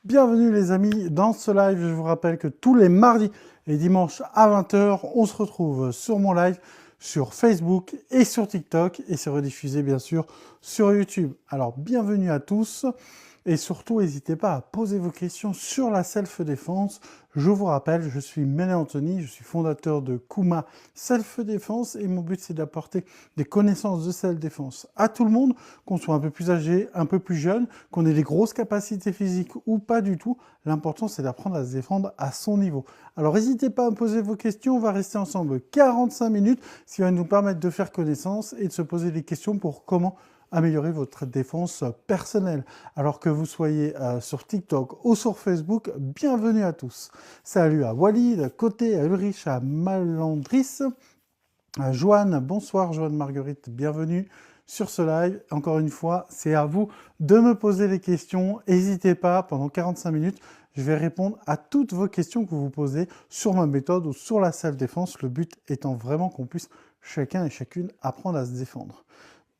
Bienvenue les amis dans ce live. Je vous rappelle que tous les mardis et dimanches à 20 h, on se retrouve sur mon live, sur Facebook et sur TikTok et c'est rediffusé bien sûr sur YouTube. Alors bienvenue à tous et surtout n'hésitez pas à poser vos questions sur la self-défense. Je vous rappelle, je suis Méné Anthony, je suis fondateur de Kuma Self-Défense et mon but c'est d'apporter des connaissances de self-défense à tout le monde, qu'on soit un peu plus âgé, un peu plus jeune, qu'on ait des grosses capacités physiques ou pas du tout. L'important c'est d'apprendre à se défendre à son niveau. Alors n'hésitez pas à me poser vos questions, on va rester ensemble 45 minutes, ce qui va nous permettre de faire connaissance et de se poser des questions pour comment améliorer votre défense personnelle. Alors que vous soyez sur TikTok ou sur Facebook, bienvenue à tous. Salut à Walid, Côté, à Ulrich, à Malandris, à Joanne, bonsoir Joanne Marguerite, bienvenue sur ce live. Encore une fois, c'est à vous de me poser les questions. N'hésitez pas, pendant 45 minutes, je vais répondre à toutes vos questions que vous posez sur ma méthode ou sur la self-défense. Le but étant vraiment qu'on puisse chacun et chacune apprendre à se défendre.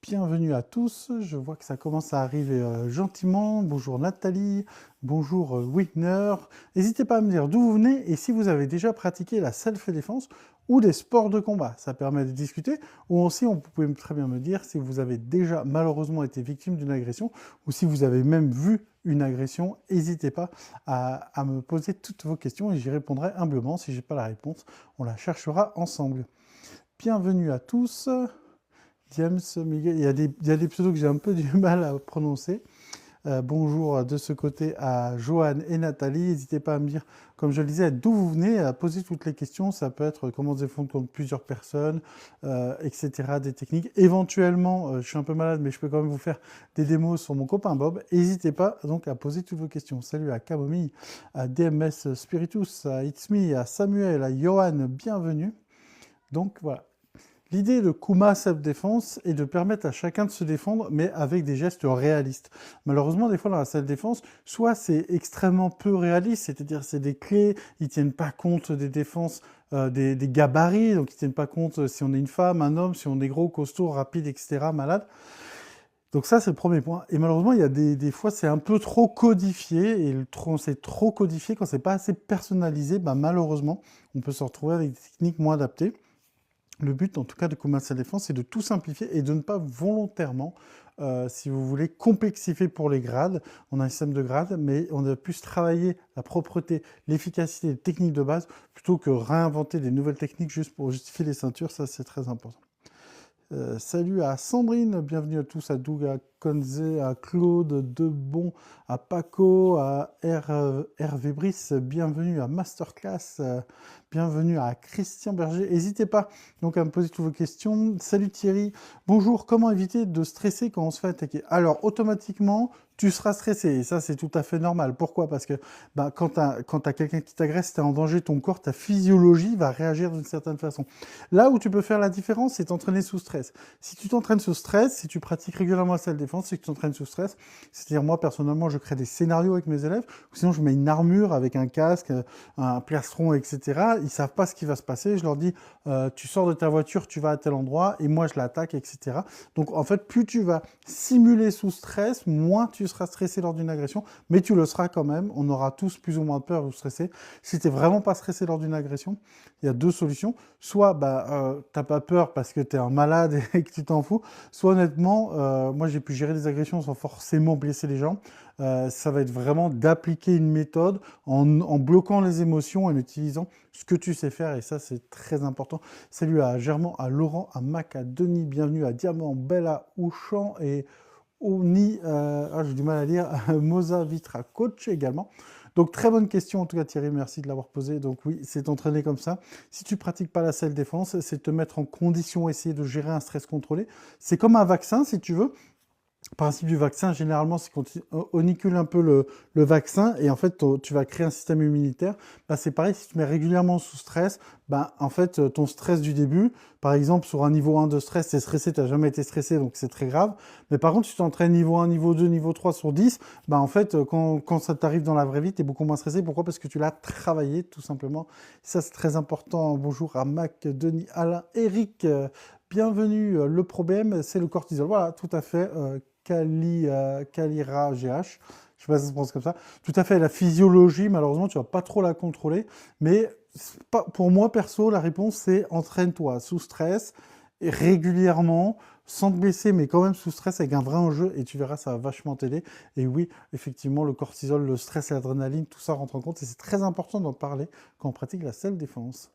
Bienvenue à tous, je vois que ça commence à arriver gentiment. Bonjour Nathalie, bonjour Whitner. N'hésitez pas à me dire d'où vous venez et si vous avez déjà pratiqué la self-défense ou des sports de combat. Ça permet de discuter. Ou aussi, vous pouvez très bien me dire si vous avez déjà malheureusement été victime d'une agression ou si vous avez même vu une agression. N'hésitez pas à me poser toutes vos questions et j'y répondrai humblement. Si je n'ai pas la réponse, on la cherchera ensemble. Bienvenue à tous. James, Miguel, il y a des pseudos que j'ai un peu du mal à prononcer. Bonjour de ce côté à Joanne et Nathalie. N'hésitez pas à me dire, comme je le disais, d'où vous venez, à poser toutes les questions. Ça peut être comment se défendre contre plusieurs personnes, etc., des techniques. Éventuellement, je suis un peu malade, mais je peux quand même vous faire des démos sur mon copain Bob. N'hésitez pas donc à poser toutes vos questions. Salut à Camomille, à DMS Spiritus, à It's Me, à Samuel, à Johan, bienvenue. Donc voilà. L'idée de Kuma Self-Défense est de permettre à chacun de se défendre, mais avec des gestes réalistes. Malheureusement, des fois, dans la self-défense, soit c'est extrêmement peu réaliste, c'est-à-dire c'est des clés, ils tiennent pas compte des défenses, des gabarits, donc ils tiennent pas compte si on est une femme, un homme, si on est gros, costaud, rapide, etc., malade. Donc ça, c'est le premier point. Et malheureusement, il y a des fois, c'est un peu trop codifié, et c'est trop codifié, quand c'est pas assez personnalisé, bah, malheureusement, on peut se retrouver avec des techniques moins adaptées. Le but, en tout cas, de Kuma Self-Défense, c'est de tout simplifier et de ne pas volontairement, si vous voulez, complexifier pour les grades. On a un système de grades, mais on a plus travailler la propreté, l'efficacité des techniques de base, plutôt que réinventer des nouvelles techniques juste pour justifier les ceintures. Ça, c'est très important. Salut à Sandrine, bienvenue à tous, à Doug, à Konze, à Claude, Debon, à Paco, à Hervé Brice, bienvenue à Masterclass, bienvenue à Christian Berger. N'hésitez pas donc à me poser toutes vos questions. Salut Thierry, bonjour, comment éviter de stresser quand on se fait attaquer? Alors automatiquement, tu seras stressé, et ça c'est tout à fait normal. Pourquoi? Parce que bah, quand tu as quelqu'un qui t'agresse, tu es en danger, ton corps, ta physiologie va réagir d'une certaine façon. Là où tu peux faire la différence, c'est t'entraîner sous stress. Si tu t'entraînes sous stress, si tu pratiques régulièrement la self-défense, si tu t'entraînes sous stress, c'est-à-dire moi personnellement, je crée des scénarios avec mes élèves, ou sinon je mets une armure avec un casque, un plastron, etc. Ils savent pas ce qui va se passer. Je leur dis, tu sors de ta voiture, tu vas à tel endroit, et moi je l'attaque, etc. Donc en fait, plus tu vas simuler sous stress, moins tu seras stressé lors d'une agression, mais tu le seras quand même. On aura tous plus ou moins peur ou stressé. Si tu n'es vraiment pas stressé lors d'une agression, il y a deux solutions. Soit bah, tu n'as pas peur parce que tu es un malade et que tu t'en fous, soit honnêtement, moi j'ai pu gérer des agressions sans forcément blesser les gens. Ça va être vraiment d'appliquer une méthode en bloquant les émotions et en utilisant ce que tu sais faire, et ça c'est très important. Salut à Germain, à Laurent, à Mac, à Denis, bienvenue à Diamant, Bella, Ouchan et Oni, j'ai du mal à lire, Moza Vitra, coach également. Donc très bonne question en tout cas Thierry, merci de l'avoir posée. Donc oui, c'est entraîné comme ça. Si tu pratiques pas la self-défense, c'est te mettre en condition, essayer de gérer un stress contrôlé. C'est comme un vaccin si tu veux. Le principe du vaccin, généralement, c'est qu'on onicule un peu le vaccin et en fait, tu vas créer un système immunitaire. Bah, c'est pareil, si tu mets régulièrement sous stress, bah, en fait, ton stress du début, par exemple, sur un niveau 1 de stress, tu es stressé, tu n'as jamais été stressé, donc c'est très grave. Mais par contre, si tu t'entraînes niveau 1, niveau 2, niveau 3 sur 10, bah, en fait, quand ça t'arrive dans la vraie vie, tu es beaucoup moins stressé. Pourquoi? Parce que tu l'as travaillé, tout simplement. Ça, c'est très important. Bonjour à Mac, Denis, Alain, Eric. Bienvenue. Le problème, c'est le cortisol. Voilà, tout à fait. Kalira GH. sais pas si ça se prononce comme ça. Tout à fait, la physiologie, malheureusement, tu vas pas trop la contrôler. Mais pour moi, perso, la réponse, c'est entraîne-toi sous stress, et régulièrement, sans te blesser, mais quand même sous stress avec un vrai enjeu, et tu verras, ça va vachement t'aider. Et oui, effectivement, le cortisol, le stress et l'adrénaline, tout ça rentre en compte, et c'est très important d'en parler quand on pratique la self-défense.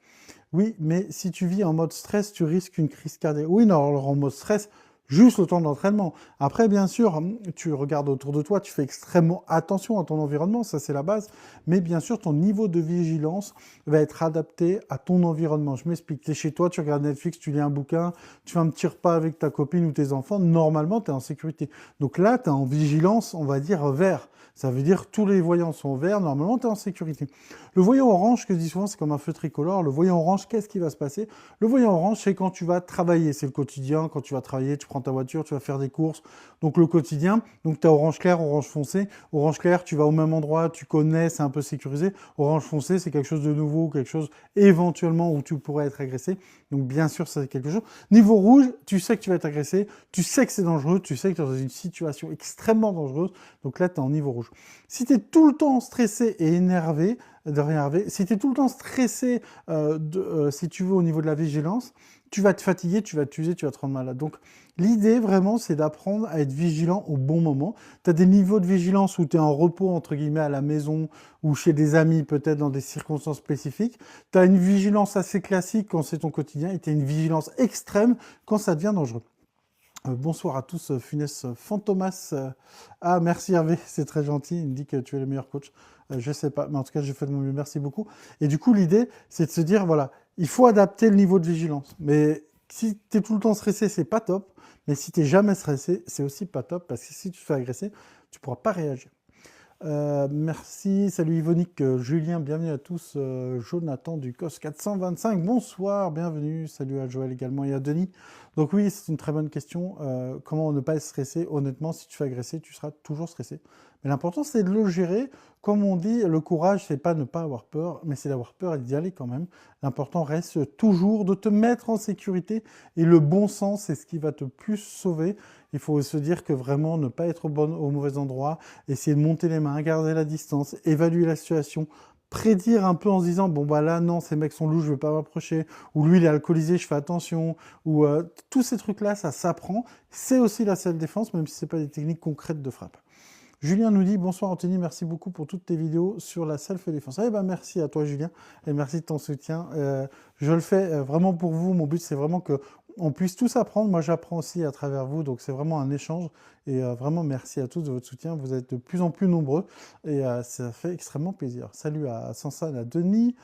Oui, mais si tu vis en mode stress, tu risques une crise cardiaque. Oui, non, alors en mode stress, juste le temps d'entraînement. Après, bien sûr, tu regardes autour de toi, tu fais extrêmement attention à ton environnement, ça c'est la base. Mais bien sûr, ton niveau de vigilance va être adapté à ton environnement. Je m'explique, tu es chez toi, tu regardes Netflix, tu lis un bouquin, tu fais un petit repas avec ta copine ou tes enfants, normalement, tu es en sécurité. Donc là, tu es en vigilance, on va dire, vert. Ça veut dire que tous les voyants sont verts, normalement, tu es en sécurité. Le voyant orange, que je dis souvent, c'est comme un feu tricolore. Le voyant orange, qu'est-ce qui va se passer? Le voyant orange, c'est quand tu vas travailler, c'est le quotidien. Quand tu vas travailler, tu prends ta voiture, tu vas faire des courses. Donc le quotidien, donc tu as orange clair, orange foncé. Orange clair, tu vas au même endroit, tu connais, c'est un peu sécurisé. Orange foncé, c'est quelque chose de nouveau, quelque chose éventuellement où tu pourrais être agressé. Donc bien sûr, c'est quelque chose. Niveau rouge, tu sais que tu vas être agressé, tu sais que c'est dangereux, tu sais que tu es dans une situation extrêmement dangereuse. Donc là, tu es en niveau rouge. Si tu es tout le temps stressé et énervé, si tu es tout le temps stressé, si tu veux, au niveau de la vigilance, tu vas te fatiguer, tu vas t'user, tu vas te rendre malade. Donc, l'idée, vraiment, c'est d'apprendre à être vigilant au bon moment. Tu as des niveaux de vigilance où tu es en repos, entre guillemets, à la maison ou chez des amis, peut-être dans des circonstances spécifiques. Tu as une vigilance assez classique quand c'est ton quotidien et tu as une vigilance extrême quand ça devient dangereux. Bonsoir à tous, Funès Fantomas. Ah, merci Hervé, c'est très gentil. Il me dit que tu es le meilleur coach. Je sais pas, mais en tout cas, j'ai fait de mon mieux. Merci beaucoup. Et du coup, l'idée, c'est de se dire, voilà, il faut adapter le niveau de vigilance. Mais si tu es tout le temps stressé, c'est pas top. Mais si tu n'es jamais stressé, c'est aussi pas top parce que si tu te fais agresser, tu pourras pas réagir. Merci, salut Yvonique, Julien, bienvenue à tous, Jonathan Ducos 425, bonsoir, bienvenue, salut à Joël également et à Denis. Donc oui, c'est une très bonne question, comment ne pas être stressé? Honnêtement, si tu fais agresser, tu seras toujours stressé. Mais l'important, c'est de le gérer. Comme on dit, le courage, c'est pas ne pas avoir peur, mais c'est d'avoir peur et d'y aller quand même. L'important reste toujours de te mettre en sécurité et le bon sens, c'est ce qui va te plus sauver. Il faut se dire que vraiment, ne pas être au mauvais endroit, essayer de monter les mains, garder la distance, évaluer la situation, prédire un peu en se disant, bon bah là, non, ces mecs sont loups, je ne vais pas m'approcher, ou lui, il est alcoolisé, je fais attention, ou tous ces trucs-là, ça s'apprend. C'est aussi la self-défense, même si ce n'est pas des techniques concrètes de frappe. Julien nous dit, bonsoir Anthony, merci beaucoup pour toutes tes vidéos sur la self-défense. Eh ben merci à toi Julien, et merci de ton soutien. Je le fais vraiment pour vous, mon but c'est vraiment que on puisse tous apprendre. Moi j'apprends aussi à travers vous, donc c'est vraiment un échange. Et vraiment merci à tous de votre soutien, vous êtes de plus en plus nombreux, et ça fait extrêmement plaisir. Salut à Sansan, à Denis,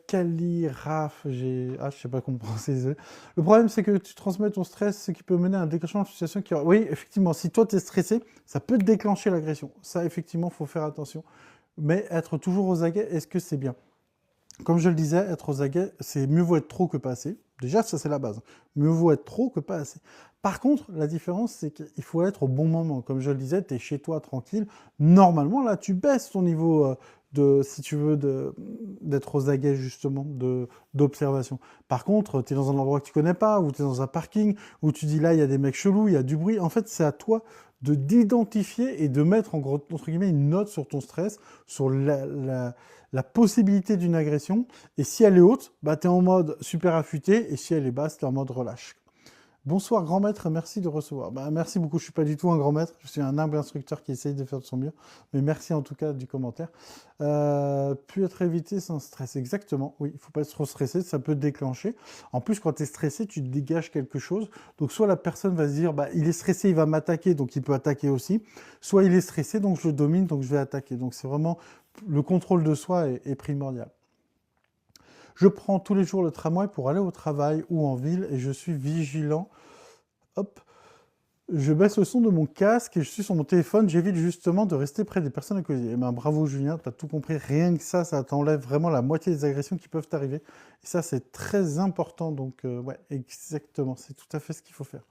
Caliraf, je sais pas comment prononcer, désolé. Le problème, c'est que tu transmets ton stress, ce qui peut mener à un déclenchement de situation qui... Oui, effectivement, si toi, tu es stressé, ça peut te déclencher l'agression. Ça, effectivement, il faut faire attention. Mais être toujours aux aguets, est-ce que c'est bien? Comme je le disais, être aux aguets, c'est mieux vaut être trop que pas assez. Déjà, ça, c'est la base. Mieux vaut être trop que pas assez. Par contre, la différence, c'est qu'il faut être au bon moment. Comme je le disais, tu es chez toi, tranquille. Normalement, là, tu baisses ton niveau si tu veux, d'être aux aguets, justement, d'observation. Par contre, tu es dans un endroit que tu connais pas, ou tu es dans un parking, où tu dis là, il y a des mecs chelous, il y a du bruit. En fait, c'est à toi d'identifier et de mettre, entre guillemets, une note sur ton stress, sur la possibilité d'une agression. Et si elle est haute, bah, tu es en mode super affûté, et si elle est basse, tu es en mode relâche. Bonsoir grand maître, merci de recevoir. Bah, merci beaucoup, je ne suis pas du tout un grand maître, je suis un humble instructeur qui essaye de faire de son mieux. Mais merci en tout cas du commentaire. Puis être évité sans stress, exactement. Oui, il ne faut pas être trop stressé, ça peut déclencher. En plus, quand tu es stressé, tu dégages quelque chose. Donc soit la personne va se dire, bah, il est stressé, il va m'attaquer, donc il peut attaquer aussi. Soit il est stressé, donc je le domine, donc je vais attaquer. Donc c'est vraiment, le contrôle de soi est primordial. Je prends tous les jours le tramway pour aller au travail ou en ville et je suis vigilant. Hop, je baisse le son de mon casque et je suis sur mon téléphone. J'évite justement de rester près des personnes alcoolisées. Eh ben, bravo Julien, tu as tout compris. Rien que ça t'enlève vraiment la moitié des agressions qui peuvent t'arriver. Et ça, c'est très important. Donc, ouais, exactement. C'est tout à fait ce qu'il faut faire.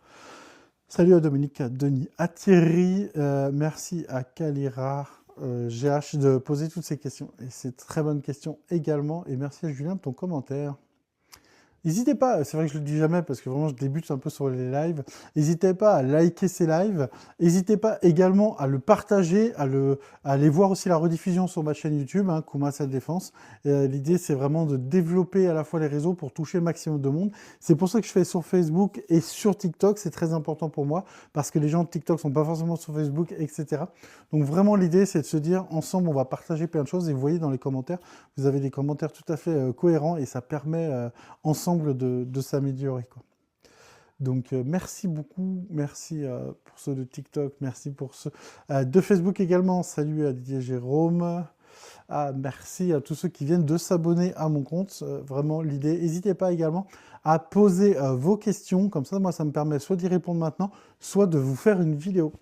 Salut à Dominique, à Denis, à Thierry. Merci à Kalira. GH de poser toutes ces questions. Et c'est très bonne question également. Et merci à Julien de ton commentaire. N'hésitez pas, c'est vrai que je le dis jamais parce que vraiment je débute un peu sur les lives. N'hésitez pas à liker ces lives. N'hésitez pas également à le partager, à aller voir aussi la rediffusion sur ma chaîne YouTube, hein, Kuma Self Défense. L'idée, c'est vraiment de développer à la fois les réseaux pour toucher le maximum de monde. C'est pour ça que je fais sur Facebook et sur TikTok. C'est très important pour moi parce que les gens de TikTok sont pas forcément sur Facebook, etc. Donc vraiment, l'idée, c'est de se dire ensemble, on va partager plein de choses. Et vous voyez dans les commentaires, vous avez des commentaires tout à fait cohérents et ça permet ensemble de s'améliorer, quoi. Donc merci beaucoup, merci pour ceux de TikTok, merci pour ceux de Facebook également. Salut à Didier Jérôme. Merci à tous ceux qui viennent de s'abonner à mon compte. Vraiment l'idée. N'hésitez pas également à poser vos questions. Comme ça, moi, ça me permet soit d'y répondre maintenant, soit de vous faire une vidéo.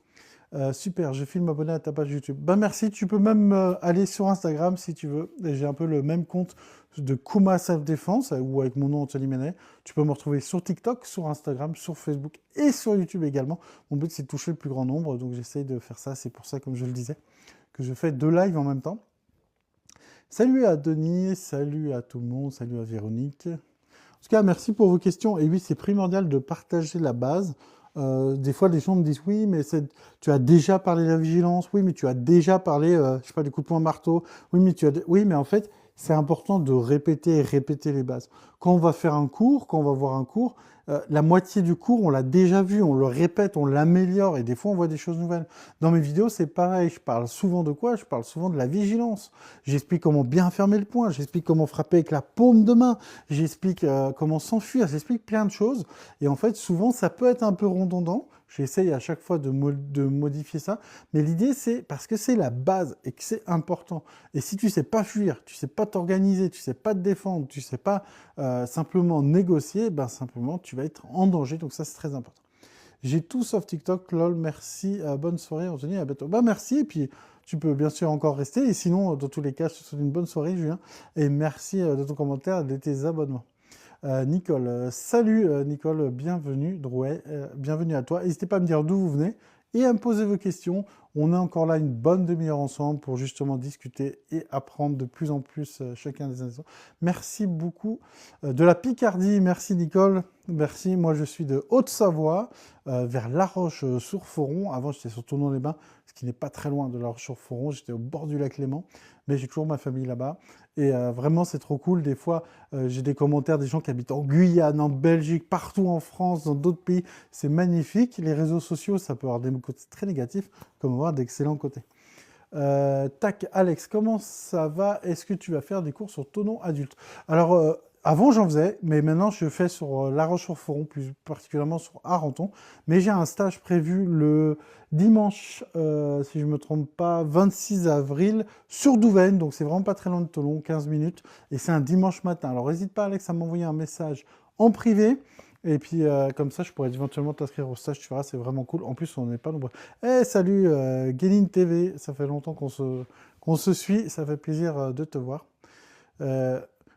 Super, je filme m'abonner à ta page YouTube. Ben merci, tu peux même aller sur Instagram si tu veux. J'ai un peu le même compte de Kuma Self Défense ou avec mon nom Anthony Menet. Tu peux me retrouver sur TikTok, sur Instagram, sur Facebook et sur YouTube également. Mon but c'est de toucher le plus grand nombre, donc j'essaye de faire ça. C'est pour ça, comme je le disais, que je fais 2 lives en même temps. Salut à Denis, salut à tout le monde, salut à Véronique. En tout cas, merci pour vos questions. Et oui, c'est primordial de partager la base. Des fois, les gens me disent, oui, mais tu as déjà parlé de la vigilance, oui, mais tu as déjà parlé, je sais pas, des coups de poing marteau, oui, oui, mais en fait, c'est important de répéter et répéter les bases. Quand on va faire un cours, quand on va voir un cours, la moitié du cours, on l'a déjà vu, on le répète, on l'améliore, et des fois, on voit des choses nouvelles. Dans mes vidéos, c'est pareil, je parle souvent de quoi? Je parle souvent de la vigilance. J'explique comment bien fermer le poing, j'explique comment frapper avec la paume de main, j'explique comment s'enfuir, j'explique plein de choses. Et en fait, souvent, ça peut être un peu redondant. J'essaye à chaque fois de modifier ça. Mais l'idée, c'est parce que c'est la base et que c'est important. Et si tu sais pas fuir, tu sais pas t'organiser, tu sais pas te défendre, tu sais pas simplement négocier, ben simplement, tu vas être en danger. Donc ça, c'est très important. J'ai tout sauf TikTok, lol, merci, bonne soirée, Anthony, à bientôt. Bah merci, et puis tu peux bien sûr encore rester. Et sinon, dans tous les cas, je te souhaite une bonne soirée, Julien. Et merci de ton commentaire et de tes abonnements. Nicole, salut Nicole, bienvenue, Drouet, bienvenue à toi. N'hésitez pas à me dire d'où vous venez et à me poser vos questions. On est encore là une bonne demi-heure ensemble pour justement discuter et apprendre de plus en plus chacun des uns des autres. Merci beaucoup de la Picardie, merci Nicole, merci. Moi je suis de Haute-Savoie, vers La Roche-sur-Foron. Avant j'étais sur Tournon-les-Bains, ce qui n'est pas très loin de La Roche-sur-Foron. J'étais au bord du lac Léman, mais j'ai toujours ma famille là-bas. Et vraiment, c'est trop cool. Des fois, j'ai des commentaires des gens qui habitent en Guyane, en Belgique, partout en France, dans d'autres pays. C'est magnifique. Les réseaux sociaux, ça peut avoir des côtés très négatifs, comme avoir d'excellents côtés. Tac, Alex, comment ça va? Est-ce que tu vas faire des cours sur Tonon adulte? Alors, avant, j'en faisais, mais maintenant, je fais sur La Roche-sur-Foron, plus particulièrement sur Arenton. Mais j'ai un stage prévu le dimanche, si je ne me trompe pas, 26 avril, sur Douvaine. Donc, c'est vraiment pas très loin de Toulon, 15 minutes. Et c'est un dimanche matin. Alors, n'hésite pas, Alex, à m'envoyer un message en privé. Et puis, comme ça, je pourrais éventuellement t'inscrire au stage. Tu verras, c'est vraiment cool. En plus, on n'est pas nombreux. Eh, salut, Guéline TV. Ça fait longtemps qu'on se suit. Ça fait plaisir de te voir.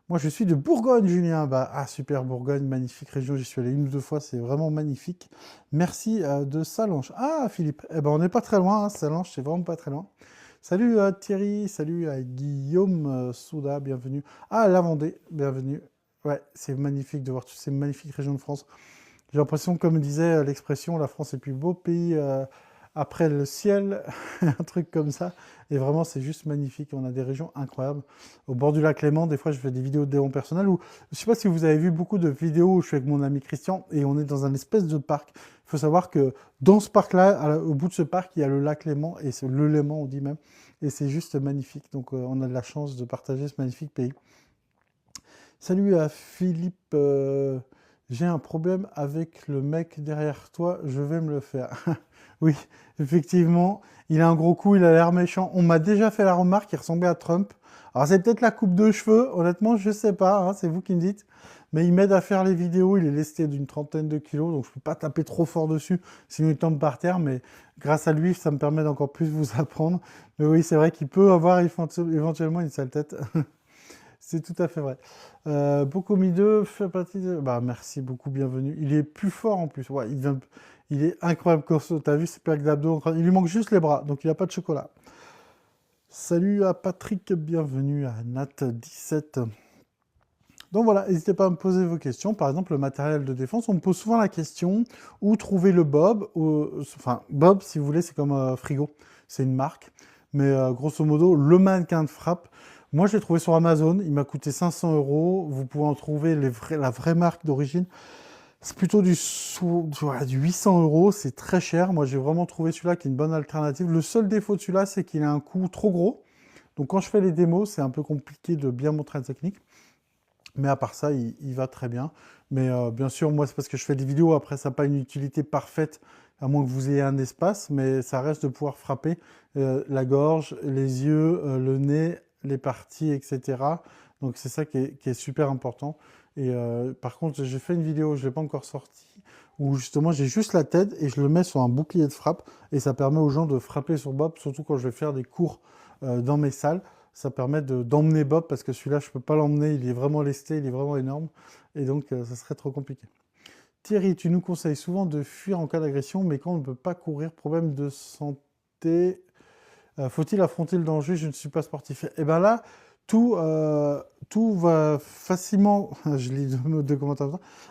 Moi, je suis de Bourgogne, Julien. Bah, super, Bourgogne, magnifique région. J'y suis allé 1 ou 2 fois, c'est vraiment magnifique. Merci de Salanches. Ah, Philippe, eh ben, on n'est pas très loin, hein. Salanches, c'est vraiment pas très loin. Salut Thierry, salut à Guillaume Souda, bienvenue. Ah, la Vendée, bienvenue. Ouais, c'est magnifique de voir toutes ces magnifiques régions de France. J'ai l'impression, comme disait l'expression, la France est le plus beau pays après le ciel, un truc comme ça. Et vraiment, c'est juste magnifique. On a des régions incroyables. Au bord du lac Léman, des fois, je fais des vidéos de développement personnel où, je ne sais pas si vous avez vu beaucoup de vidéos où je suis avec mon ami Christian et on est dans un espèce de parc. Il faut savoir que dans ce parc-là, au bout de ce parc, il y a le lac Léman et c'est le Léman, on dit même. Et c'est juste magnifique. Donc, on a de la chance de partager ce magnifique pays. Salut à Philippe. J'ai un problème avec le mec derrière toi, je vais me le faire. Oui, effectivement, il a un gros coup, il a l'air méchant. On m'a déjà fait la remarque, il ressemblait à Trump. Alors c'est peut-être la coupe de cheveux, honnêtement, je sais pas, hein, c'est vous qui me dites. Mais il m'aide à faire les vidéos, il est lesté d'une 30aine de kilos, donc je peux pas taper trop fort dessus, sinon il tombe par terre, mais grâce à lui, ça me permet d'encore plus vous apprendre. Mais oui, c'est vrai qu'il peut avoir éventuellement une sale tête. C'est tout à fait vrai. Bokomi 2 fait partie de... Bah, merci beaucoup, bienvenue. Il est plus fort en plus. Ouais, il est incroyable, Corso. T'as vu ses plaques d'abdos? Il lui manque juste les bras, donc il n'a pas de chocolat. Salut à Patrick, bienvenue à Nat17. Donc voilà, n'hésitez pas à me poser vos questions. Par exemple, le matériel de défense, on me pose souvent la question où trouver le Bob. Enfin, Bob, si vous voulez, c'est comme frigo, c'est une marque. Mais grosso modo, le mannequin de frappe, moi je l'ai trouvé sur Amazon, il m'a coûté 500 €. Vous pouvez en trouver la vraie marque d'origine. C'est plutôt du 800 €, c'est très cher. Moi j'ai vraiment trouvé celui-là qui est une bonne alternative. Le seul défaut de celui-là, c'est qu'il a un coût trop gros. Donc quand je fais les démos, c'est un peu compliqué de bien montrer la technique. Mais à part ça, il va très bien. Mais bien sûr, moi, c'est parce que je fais des vidéos. Après, ça n'a pas une utilité parfaite, à moins que vous ayez un espace. Mais ça reste de pouvoir frapper la gorge, les yeux, le nez, les parties, etc. Donc, c'est ça qui est super important. Et par contre, j'ai fait une vidéo, je ne l'ai pas encore sortie, où justement, j'ai juste la tête et je le mets sur un bouclier de frappe. Et ça permet aux gens de frapper sur Bob, surtout quand je vais faire des cours dans mes salles. Ça permet d'emmener Bob, parce que celui-là, je ne peux pas l'emmener, il est vraiment lesté, il est vraiment énorme, et donc ça serait trop compliqué. Thierry, tu nous conseilles souvent de fuir en cas d'agression, mais quand on ne peut pas courir, problème de santé, faut-il affronter le danger? Je ne suis pas sportif. Et bien là, tout va facilement... Je lis deux commentaires.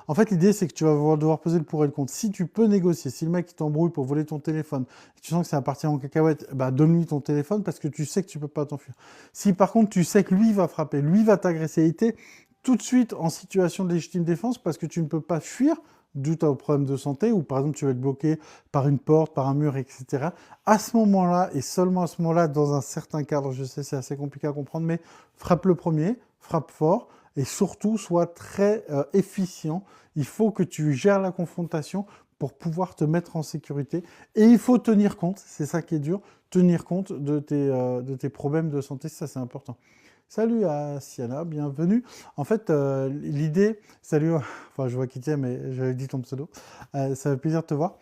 En fait, l'idée, c'est que tu vas devoir peser le pour et le contre. Si tu peux négocier, si le mec t'embrouille pour voler ton téléphone, et tu sens que ça va partir en cacahuète, bah, donne-lui ton téléphone parce que tu sais que tu peux pas t'enfuir. Si par contre, tu sais que lui va frapper, lui va t'agresser, et t'es tout de suite en situation de légitime défense parce que tu ne peux pas fuir, d'où tu as un problème de santé, ou par exemple tu vas être bloqué par une porte, par un mur, etc. À ce moment-là, et seulement à ce moment-là, dans un certain cadre, je sais c'est assez compliqué à comprendre, mais frappe le premier, frappe fort, et surtout sois très efficient. Il faut que tu gères la confrontation pour pouvoir te mettre en sécurité. Et il faut tenir compte, c'est ça qui est dur, tenir compte de tes problèmes de santé, ça c'est important. Salut à Siana, bienvenue. En fait, l'idée, salut, enfin je vois qui tu es, mais j'avais dit ton pseudo, ça fait plaisir de te voir.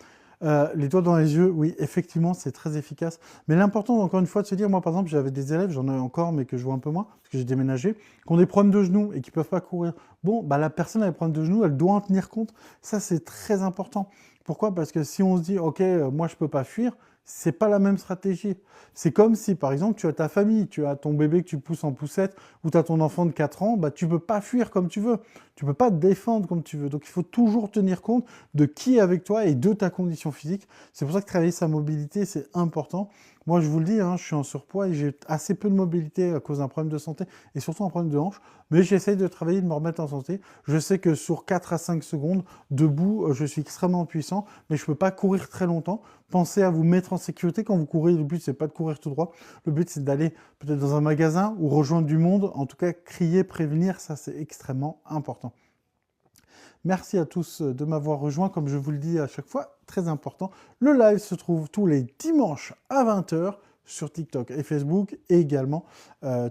Les doigts dans les yeux, oui, effectivement, c'est très efficace. Mais l'important, encore une fois, de se dire, moi par exemple, j'avais des élèves, j'en ai encore, mais que je vois un peu moins, parce que j'ai déménagé, qui ont des problèmes de genoux et qui ne peuvent pas courir. Bon, bah, la personne a des problèmes de genoux, elle doit en tenir compte. Ça, c'est très important. Pourquoi? Parce que si on se dit, ok, moi je ne peux pas fuir, c'est pas la même stratégie. C'est comme si, par exemple, tu as ta famille, tu as ton bébé que tu pousses en poussette, ou tu as ton enfant de 4 ans, bah, tu ne peux pas fuir comme tu veux. Tu ne peux pas te défendre comme tu veux. Donc, il faut toujours tenir compte de qui est avec toi et de ta condition physique. C'est pour ça que travailler sa mobilité, c'est important. Moi, je vous le dis, hein, je suis en surpoids et j'ai assez peu de mobilité à cause d'un problème de santé et surtout un problème de hanche. Mais j'essaye de travailler, de me remettre en santé. Je sais que sur 4 à 5 secondes, debout, je suis extrêmement puissant, mais je ne peux pas courir très longtemps. Pensez à vous mettre en sécurité quand vous courez. Le but, c'est pas de courir tout droit. Le but, c'est d'aller peut-être dans un magasin ou rejoindre du monde. En tout cas, crier, prévenir, ça, c'est extrêmement important. Merci à tous de m'avoir rejoint. Comme je vous le dis à chaque fois, très important. Le live se trouve tous les dimanches à 20 h sur TikTok et Facebook, et également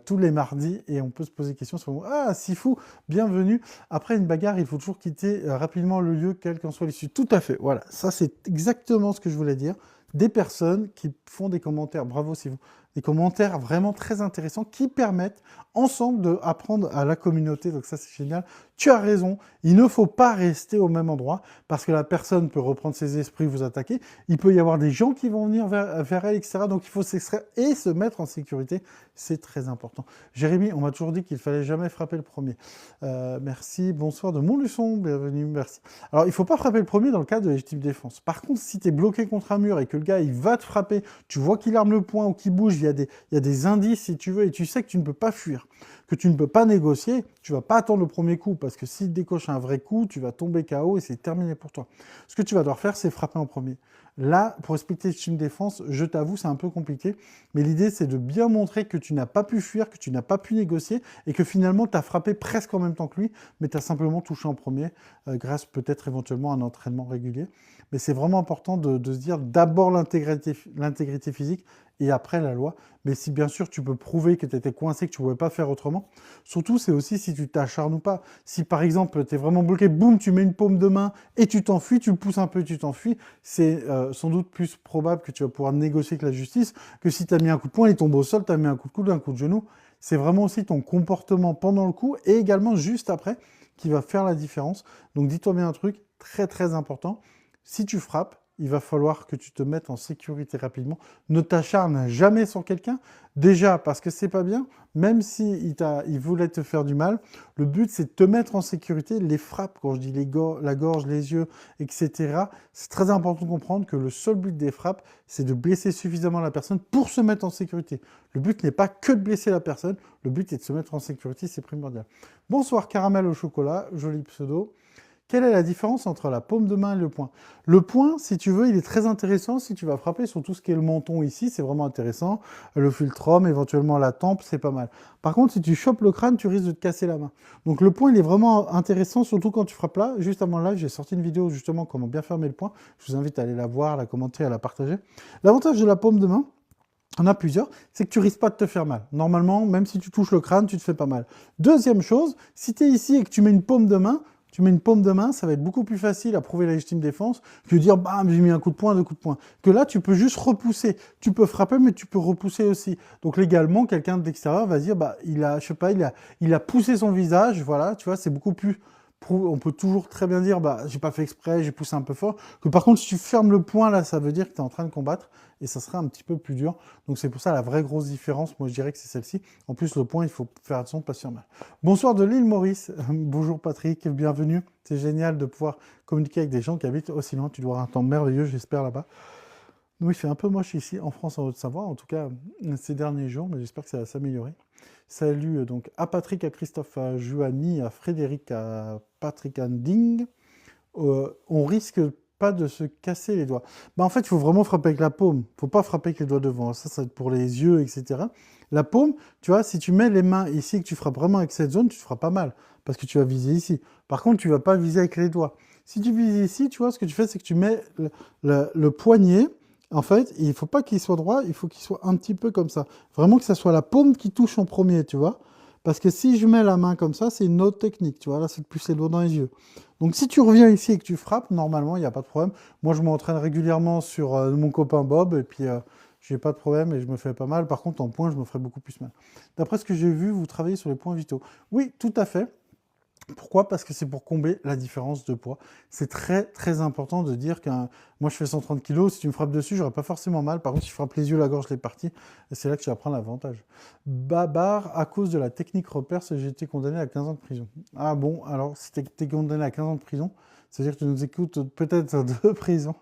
tous les mardis, et on peut se poser des questions sur ah, Sifu, bienvenue. Après une bagarre, il faut toujours quitter rapidement le lieu, quelle qu'en soit l'issue. Tout à fait, voilà, ça c'est exactement ce que je voulais dire. Des personnes qui font des commentaires, bravo Sifu, des commentaires vraiment très intéressants qui permettent ensemble d'apprendre à la communauté, donc ça c'est génial. Tu as raison, il ne faut pas rester au même endroit parce que la personne peut reprendre ses esprits, vous attaquer. Il peut y avoir des gens qui vont venir vers elle, etc. Donc il faut s'extraire et se mettre en sécurité. C'est très important. Jérémy, on m'a toujours dit qu'il fallait jamais frapper le premier. Merci, bonsoir de Montluçon, bienvenue, merci. Alors il ne faut pas frapper le premier dans le cas de légitime défense. Par contre, si tu es bloqué contre un mur et que le gars il va te frapper, tu vois qu'il arme le poing ou qu'il bouge, il y a des indices si tu veux, et tu sais que tu ne peux pas fuir, que tu ne peux pas négocier, tu vas pas attendre le premier coup, parce que s'il décoche un vrai coup, tu vas tomber KO et c'est terminé pour toi. Ce que tu vas devoir faire, c'est frapper en premier. Là, pour expliquer une défense, je t'avoue, c'est un peu compliqué, mais l'idée, c'est de bien montrer que tu n'as pas pu fuir, que tu n'as pas pu négocier, et que finalement, tu as frappé presque en même temps que lui, mais tu as simplement touché en premier, grâce peut-être éventuellement à un entraînement régulier. Mais c'est vraiment important de se dire d'abord l'intégrité physique, et après la loi. Mais si bien sûr tu peux prouver que tu étais coincé, que tu ne pouvais pas faire autrement, surtout c'est aussi si tu t'acharnes ou pas. Si par exemple tu es vraiment bloqué, boum, tu mets une paume de main et tu t'enfuis, tu le pousses un peu, tu t'enfuis, c'est sans doute plus probable que tu vas pouvoir négocier avec la justice que si tu as mis un coup de poing, il tombe au sol, tu as mis un coup de coude, un coup de genou. C'est vraiment aussi ton comportement pendant le coup et également juste après qui va faire la différence. Donc dis-toi bien un truc très très important, si tu frappes, il va falloir que tu te mettes en sécurité rapidement. Ne t'acharne jamais sur quelqu'un. Déjà, parce que c'est pas bien, même si il voulait te faire du mal, le but c'est de te mettre en sécurité. Les frappes, quand je dis la gorge, les yeux, etc., c'est très important de comprendre que le seul but des frappes, c'est de blesser suffisamment la personne pour se mettre en sécurité. Le but n'est pas que de blesser la personne, le but est de se mettre en sécurité, c'est primordial. Bonsoir, caramel au chocolat, joli pseudo. Quelle est la différence entre la paume de main et le poing? Le poing, si tu veux, il est très intéressant si tu vas frapper sur tout ce qui est le menton ici, c'est vraiment intéressant. Le philtrum, éventuellement la tempe, c'est pas mal. Par contre, si tu chopes le crâne, tu risques de te casser la main. Donc le poing, il est vraiment intéressant, surtout quand tu frappes là. Juste avant là, j'ai sorti une vidéo justement comment bien fermer le poing. Je vous invite à aller la voir, à la commenter, à la partager. L'avantage de la paume de main, on a plusieurs, c'est que tu risques pas de te faire mal. Normalement, même si tu touches le crâne, tu te fais pas mal. Deuxième chose, si tu es ici et que tu mets une paume de main, ça va être beaucoup plus facile à prouver la légitime défense que de dire bam, j'ai mis un coup de poing, deux coups de poing. Que là, tu peux juste repousser. Tu peux frapper, mais tu peux repousser aussi. Donc légalement, quelqu'un de l'extérieur va dire bah je sais pas, il a poussé son visage, voilà, tu vois, c'est beaucoup plus. On peut toujours très bien dire bah j'ai pas fait exprès, j'ai poussé un peu fort. Que par contre, si tu fermes le poing là, ça veut dire que tu es en train de combattre et ça sera un petit peu plus dur. Donc c'est pour ça la vraie grosse différence, moi je dirais que c'est celle-ci. En plus, le poing, il faut faire attention de pas se faire mal. Bonsoir de l'île Maurice. Bonjour Patrick, bienvenue. C'est génial de pouvoir communiquer avec des gens qui habitent aussi loin. Tu dois avoir un temps merveilleux, j'espère, là-bas. Nous, il fait un peu moche ici, en France, en Haute-Savoie, en tout cas ces derniers jours, mais j'espère que ça va s'améliorer. Salut donc à Patrick, à Christophe, à Joanie, à Frédéric, à Patrick Anding. On risque pas de se casser les doigts. Bah, en fait, il faut vraiment frapper avec la paume. Il faut pas frapper avec les doigts devant. Ça va être pour les yeux, etc. La paume, tu vois, si tu mets les mains ici et que tu frappes vraiment avec cette zone, tu te feras pas mal. Parce que tu vas viser ici. Par contre, tu vas pas viser avec les doigts. Si tu vises ici, tu vois, ce que tu fais, c'est que tu mets le poignet. En fait, il faut pas qu'il soit droit, il faut qu'il soit un petit peu comme ça. Vraiment que ça soit la paume qui touche en premier, tu vois. Parce que si je mets la main comme ça, c'est une autre technique, tu vois. Là, c'est de pousser le doigt dans les yeux. Donc si tu reviens ici et que tu frappes, normalement, il n'y a pas de problème. Moi, je m'entraîne régulièrement sur mon copain Bob, et puis j'ai pas de problème et je me fais pas mal. Par contre, en poing, je me ferais beaucoup plus mal. D'après ce que j'ai vu, vous travaillez sur les points vitaux. Oui, tout à fait. Pourquoi? Parce que c'est pour combler la différence de poids. C'est très très important de dire qu'un... Moi je fais 130 kg, si tu me frappes dessus, j'aurais pas forcément mal. Par contre, si je frappe les yeux, la gorge, les parties, c'est là que tu vas prendre l'avantage. Babar, à cause de la technique repère, j'ai été condamné à 15 ans de prison. Ah bon, alors si tu es condamné à 15 ans de prison, c'est-à-dire que tu nous écoutes peut-être de prison.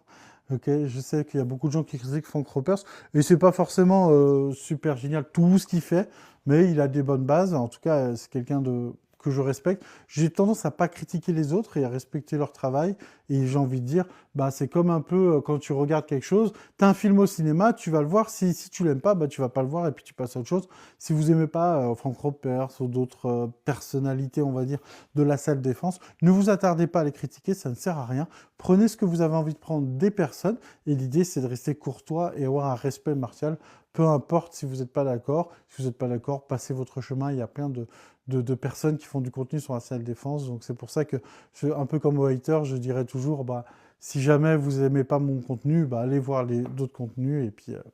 Ok, je sais qu'il y a beaucoup de gens qui critiquent Frank Ropers, et c'est pas forcément super génial tout ce qu'il fait, mais il a des bonnes bases. En tout cas, c'est quelqu'un que je respecte. J'ai tendance à pas critiquer les autres et à respecter leur travail. Et j'ai envie de dire, bah, c'est comme un peu quand tu regardes quelque chose, tu as un film au cinéma, tu vas le voir. Si tu l'aimes pas, bah, tu vas pas le voir et puis tu passes à autre chose. Si vous aimez pas Frank Ropers ou d'autres personnalités, on va dire, de la salle défense, ne vous attardez pas à les critiquer, ça ne sert à rien. Prenez ce que vous avez envie de prendre des personnes. Et l'idée, c'est de rester courtois et avoir un respect martial. Peu importe si vous n'êtes pas d'accord. Si vous n'êtes pas d'accord, passez votre chemin. Il y a plein de personnes qui font du contenu sur la salle défense. Donc c'est pour ça que, un peu comme au hater, je dirais toujours, bah, si jamais vous n'aimez pas mon contenu, bah, allez voir d'autres contenus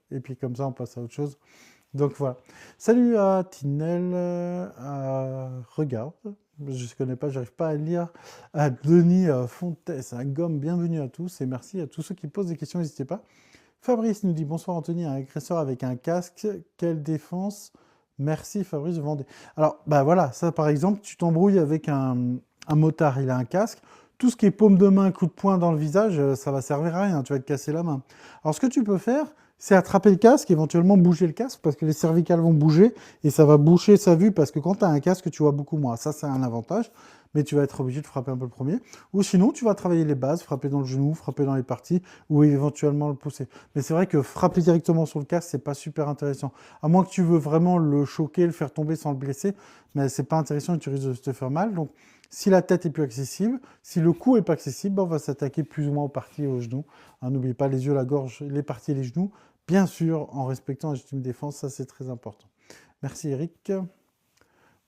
et puis comme ça on passe à autre chose. Donc voilà. Salut à Tinel, à Regarde, je ne connais pas, j'arrive pas à lire, à Denis Fontes, à Gomme, bienvenue à tous et merci à tous ceux qui posent des questions, n'hésitez pas. Fabrice nous dit bonsoir Anthony, un agresseur avec un casque, quelle défense? Merci Fabrice Vendée. Alors, bah voilà, ça par exemple, tu t'embrouilles avec un motard, il a un casque. Tout ce qui est paume de main, coup de poing dans le visage, ça va servir à rien, tu vas te casser la main. Alors, ce que tu peux faire, c'est attraper le casque, éventuellement bouger le casque, parce que les cervicales vont bouger, et ça va boucher sa vue, parce que quand tu as un casque, tu vois beaucoup moins. Ça, c'est un avantage, mais tu vas être obligé de frapper un peu le premier. Ou sinon, tu vas travailler les bases, frapper dans le genou, frapper dans les parties, ou éventuellement le pousser. Mais c'est vrai que frapper directement sur le casque, c'est pas super intéressant. À moins que tu veux vraiment le choquer, le faire tomber sans le blesser, mais c'est pas intéressant et tu risques de te faire mal. Donc, si la tête est plus accessible, si le cou est pas accessible, ben, on va s'attaquer plus ou moins aux parties et aux genoux. Hein, n'oubliez pas les yeux, la gorge, les parties et les genoux. Bien sûr, en respectant la légitime défense, ça c'est très important. Merci Eric.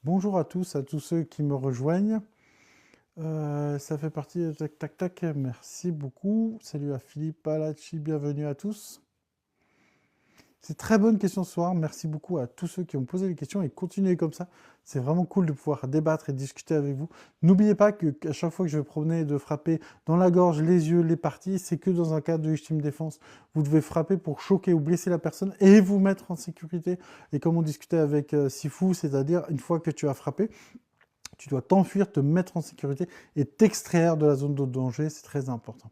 Bonjour à tous ceux qui me rejoignent. Ça fait partie de tac tac tac, merci beaucoup. Salut à Philippe Palacci, bienvenue à tous. C'est très bonne question ce soir. Merci beaucoup à tous ceux qui ont posé les questions et continuez comme ça. C'est vraiment cool de pouvoir débattre et discuter avec vous. N'oubliez pas qu'à chaque fois que je vais promener et de frapper dans la gorge, les yeux, les parties, c'est que dans un cadre de légitime défense. Vous devez frapper pour choquer ou blesser la personne et vous mettre en sécurité. Et comme on discutait avec Sifu, c'est-à-dire une fois que tu as frappé, tu dois t'enfuir, te mettre en sécurité et t'extraire de la zone de danger. C'est très important.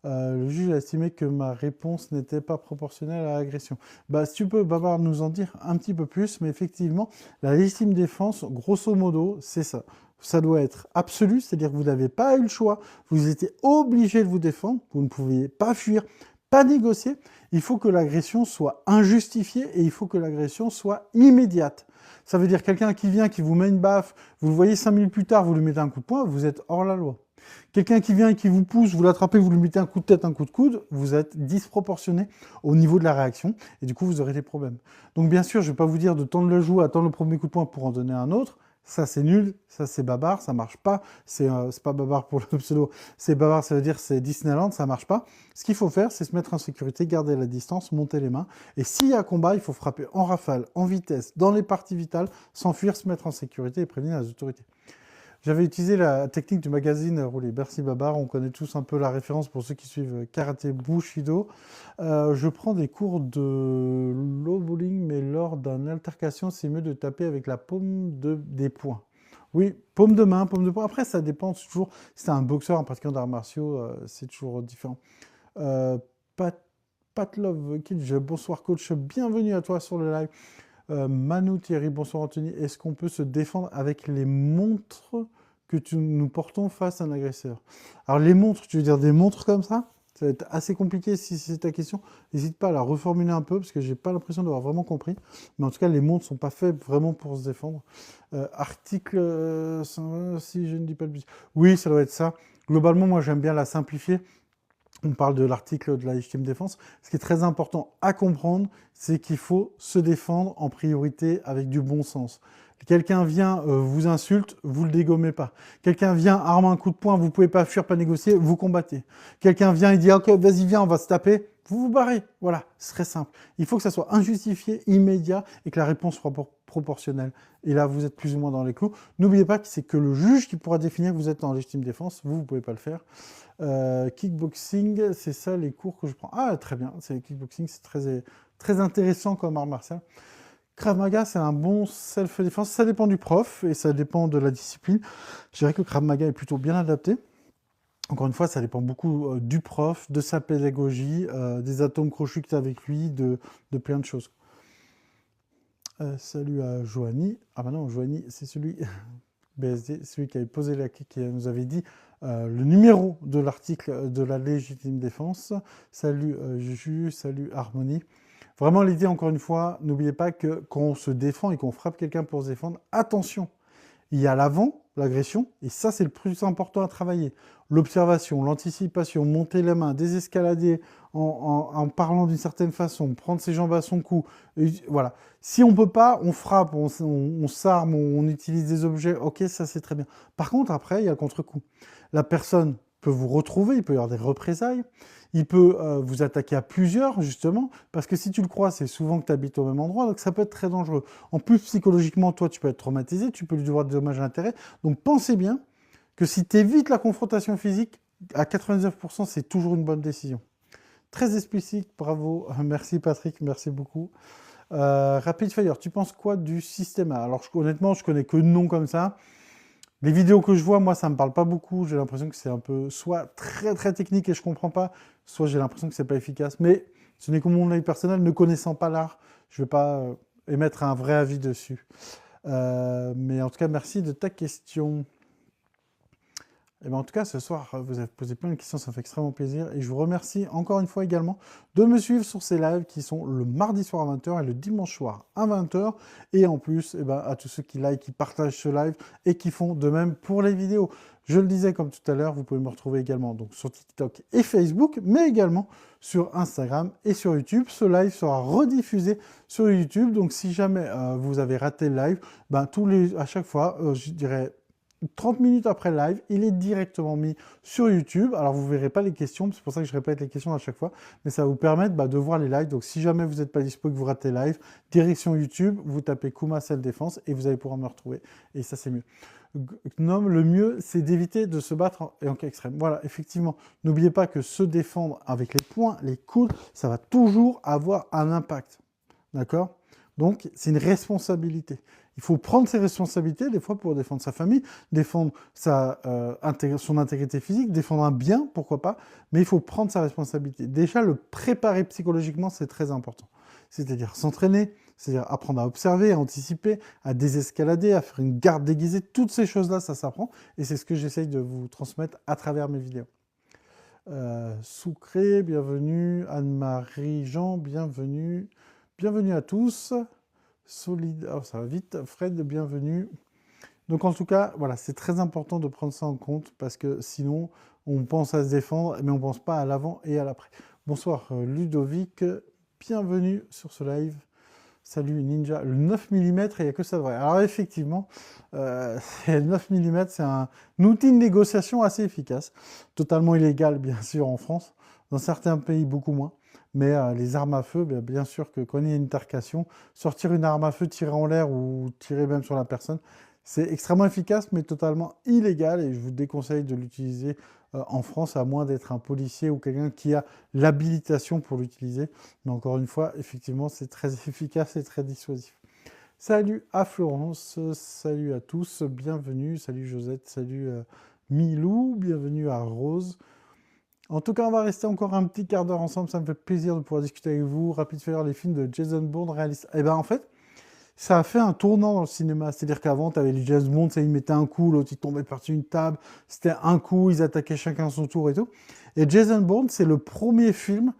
Le juge a estimé que ma réponse n'était pas proportionnelle à l'agression. Bah, si tu peux, Babar, nous en dire un petit peu plus, mais effectivement, la légitime défense, grosso modo, c'est ça. Ça doit être absolu, c'est-à-dire que vous n'avez pas eu le choix, vous étiez obligé de vous défendre, vous ne pouviez pas fuir, pas négocier. Il faut que l'agression soit injustifiée et il faut que l'agression soit immédiate. Ça veut dire quelqu'un qui vient, qui vous met une baffe, vous le voyez 5 minutes plus tard, vous lui mettez un coup de poing, vous êtes hors la loi. Quelqu'un qui vient et qui vous pousse, vous l'attrapez, vous lui mettez un coup de tête, un coup de coude, vous êtes disproportionné au niveau de la réaction et du coup, vous aurez des problèmes. Donc bien sûr, je ne vais pas vous dire de tendre le joue, attendre le premier coup de poing pour en donner un autre. Ça, c'est nul, ça, c'est Babar, ça marche pas. C'est pas Babar pour le pseudo, c'est Babar, ça veut dire c'est Disneyland, ça marche pas. Ce qu'il faut faire, c'est se mettre en sécurité, garder la distance, monter les mains. Et s'il y a combat, il faut frapper en rafale, en vitesse, dans les parties vitales, s'enfuir, se mettre en sécurité et prévenir les autorités. J'avais utilisé la technique du magazine roulé. Merci Babar, on connaît tous un peu la référence pour ceux qui suivent Karaté Bushido. Je prends des cours de low bowling, mais lors d'une altercation, c'est mieux de taper avec la paume des poings. Oui, paume de main, paume de poing. Après, ça dépend toujours. Si c'est un boxeur, un pratiquant d'arts martiaux, c'est toujours différent. Pat Love Kid, bonsoir coach, bienvenue à toi sur le live. Manu Thierry, bonsoir Anthony. Est-ce qu'on peut se défendre avec les montres que nous portons face à un agresseur? Alors les montres, tu veux dire des montres comme ça? Ça va être assez compliqué si c'est ta question. N'hésite pas à la reformuler un peu parce que j'ai pas l'impression d'avoir vraiment compris. Mais en tout cas, les montres sont pas faites vraiment pour se défendre. Article 120, si je ne dis pas de bêtises. Oui, ça doit être ça. Globalement, moi j'aime bien la simplifier. On parle de l'article de la légitime défense. Ce qui est très important à comprendre, c'est qu'il faut se défendre en priorité avec du bon sens. Quelqu'un vient, vous insulte, vous le dégommez pas. Quelqu'un vient, arme un coup de poing, vous pouvez pas fuir, pas négocier, vous combattez. Quelqu'un vient et dit, ok, vas-y, viens, on va se taper, vous vous barrez. Voilà, c'est très simple. Il faut que ça soit injustifié, immédiat, et que la réponse soit proportionnelle. Et là, vous êtes plus ou moins dans les clous. N'oubliez pas que c'est que le juge qui pourra définir que vous êtes en légitime défense. Vous, vous pouvez pas le faire. Kickboxing, c'est ça les cours que je prends. Ah, très bien, c'est kickboxing, c'est très intéressant comme art martial. Krav Maga, c'est un bon self-défense. Ça dépend du prof et ça dépend de la discipline. Je dirais que Krav Maga est plutôt bien adapté. Encore une fois, ça dépend beaucoup du prof, de sa pédagogie, des atomes crochus que tu as avec lui, de plein de choses. Salut à Joanie. Ah bah non, Joanie, c'est celui... BSD, celui qui avait posé qui nous avait dit le numéro de l'article de la légitime défense. Salut Juju, salut Harmonie. Vraiment l'idée, encore une fois, n'oubliez pas que quand on se défend et qu'on frappe quelqu'un pour se défendre, attention, il y a l'avant, l'agression, et ça c'est le plus important à travailler. L'observation, l'anticipation, monter les mains, désescalader en parlant d'une certaine façon, prendre ses jambes à son cou. Voilà. Si on ne peut pas, on frappe, on s'arme, on utilise des objets, ok, ça c'est très bien. Par contre, après, il y a le contre-coup. La personne peut vous retrouver, il peut y avoir des représailles, il peut vous attaquer à plusieurs, justement, parce que si tu le crois, c'est souvent que tu habites au même endroit, donc ça peut être très dangereux. En plus, psychologiquement, toi, tu peux être traumatisé, tu peux lui devoir des dommages à l'intérêt. Donc pensez bien que si tu évites la confrontation physique, à 99%, c'est toujours une bonne décision. Très explicite, bravo. Merci Patrick, merci beaucoup. Rapid Fire, tu penses quoi du système A? Alors honnêtement, je connais que de nom comme ça. Les vidéos que je vois, moi, ça me parle pas beaucoup. J'ai l'impression que c'est un peu soit très très technique et je comprends pas, soit j'ai l'impression que c'est pas efficace. Mais ce n'est que mon avis personnel, ne connaissant pas l'art, je vais pas émettre un vrai avis dessus. Mais en tout cas, merci de ta question. Et bien en tout cas, ce soir, vous avez posé plein de questions, ça me fait extrêmement plaisir. Et je vous remercie encore une fois également de me suivre sur ces lives qui sont le mardi soir à 20h et le dimanche soir à 20h. Et en plus, et ben, à tous ceux qui like, qui partagent ce live et qui font de même pour les vidéos. Je le disais comme tout à l'heure, vous pouvez me retrouver également donc, sur TikTok et Facebook, mais également sur Instagram et sur YouTube. Ce live sera rediffusé sur YouTube. Donc si jamais vous avez raté le live, ben, à chaque fois, je dirais... 30 minutes après le live, il est directement mis sur YouTube. Alors, vous ne verrez pas les questions, c'est pour ça que je répète les questions à chaque fois, mais ça va vous permettre de voir les lives. Donc, si jamais vous n'êtes pas dispo et que vous ratez les lives, direction YouTube, vous tapez Kuma Self Défense et vous allez pouvoir me retrouver. Et ça, c'est mieux. Gnome, le mieux, c'est d'éviter de se battre en cas extrême. Voilà, effectivement, n'oubliez pas que se défendre avec les poings, les coudes, ça va toujours avoir un impact. D'accord? Donc, c'est une responsabilité. Il faut prendre ses responsabilités, des fois, pour défendre sa famille, défendre son intégrité physique, défendre un bien, pourquoi pas, mais il faut prendre sa responsabilité. Déjà, le préparer psychologiquement, c'est très important. C'est-à-dire s'entraîner, c'est-à-dire apprendre à observer, à anticiper, à désescalader, à faire une garde déguisée, toutes ces choses-là, ça s'apprend, et c'est ce que j'essaye de vous transmettre à travers mes vidéos. Soucré, bienvenue, Anne-Marie Jean, bienvenue, bienvenue à tous. Solide, oh, ça va vite, Fred, bienvenue. Donc en tout cas, voilà, c'est très important de prendre ça en compte parce que sinon, on pense à se défendre, mais on ne pense pas à l'avant et à l'après. Bonsoir Ludovic, bienvenue sur ce live. Salut Ninja, le 9 mm, il n'y a que ça de vrai. Alors effectivement, le 9 mm, c'est un outil de négociation assez efficace, totalement illégal bien sûr en France, dans certains pays beaucoup moins. Mais les armes à feu, bien sûr que quand il y a une altercation, sortir une arme à feu, tirer en l'air ou tirer même sur la personne, c'est extrêmement efficace, mais totalement illégal. Et je vous déconseille de l'utiliser en France, à moins d'être un policier ou quelqu'un qui a l'habilitation pour l'utiliser. Mais encore une fois, effectivement, c'est très efficace et très dissuasif. Salut à Florence, salut à tous, bienvenue. Salut Josette, salut Milou, bienvenue à Rose. En tout cas, on va rester encore un petit quart d'heure ensemble. Ça me fait plaisir de pouvoir discuter avec vous. Rapid Fire, les films de Jason Bourne réalistes. Eh bien, en fait, ça a fait un tournant dans le cinéma. C'est-à-dire qu'avant, tu avais les Jason Bourne, ça, ils mettaient un coup, l'autre, il tombait par-dessus une table. C'était un coup, ils attaquaient chacun son tour et tout. Et Jason Bourne, c'est le premier film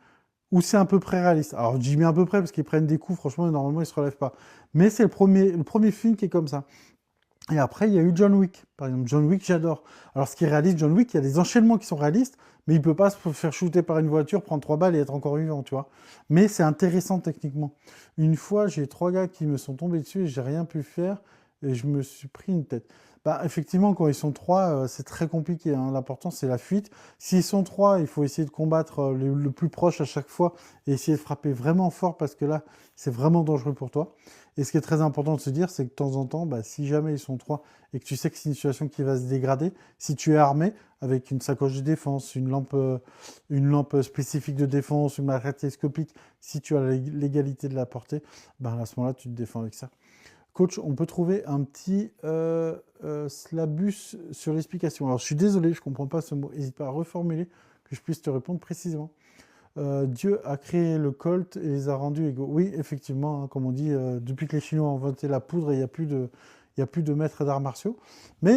où c'est à peu près réaliste. Alors, j'y mets à peu près parce qu'ils prennent des coups. Franchement, normalement, ils ne se relèvent pas. Mais c'est le premier film qui est comme ça. Et après, il y a eu John Wick. Par exemple, John Wick, j'adore. Alors, ce qui est réaliste, John Wick, il y a des enchaînements qui sont réalistes, mais il ne peut pas se faire shooter par une voiture, prendre 3 balles et être encore vivant, tu vois. Mais c'est intéressant techniquement. Une fois, j'ai 3 gars qui me sont tombés dessus et j'ai rien pu faire et je me suis pris une tête. Bah, effectivement, quand ils sont 3, c'est très compliqué, hein. L'important, c'est la fuite. S'ils sont 3, il faut essayer de combattre le plus proche à chaque fois et essayer de frapper vraiment fort parce que là, c'est vraiment dangereux pour toi. Et ce qui est très important de se dire, c'est que de temps en temps, si jamais ils sont 3 et que tu sais que c'est une situation qui va se dégrader, si tu es armé avec une sacoche de défense, une lampe spécifique de défense, une matraque télescopique, si tu as la légalité de la porter, à ce moment-là, tu te défends avec ça. Coach, on peut trouver un petit slabus sur l'explication. Alors, je suis désolé, je ne comprends pas ce mot. N'hésite pas à reformuler que je puisse te répondre précisément. Dieu a créé le Colt et les a rendus égaux. Oui, effectivement, hein, comme on dit, depuis que les Chinois ont inventé la poudre, il n'y a plus de maîtres d'arts martiaux. Mais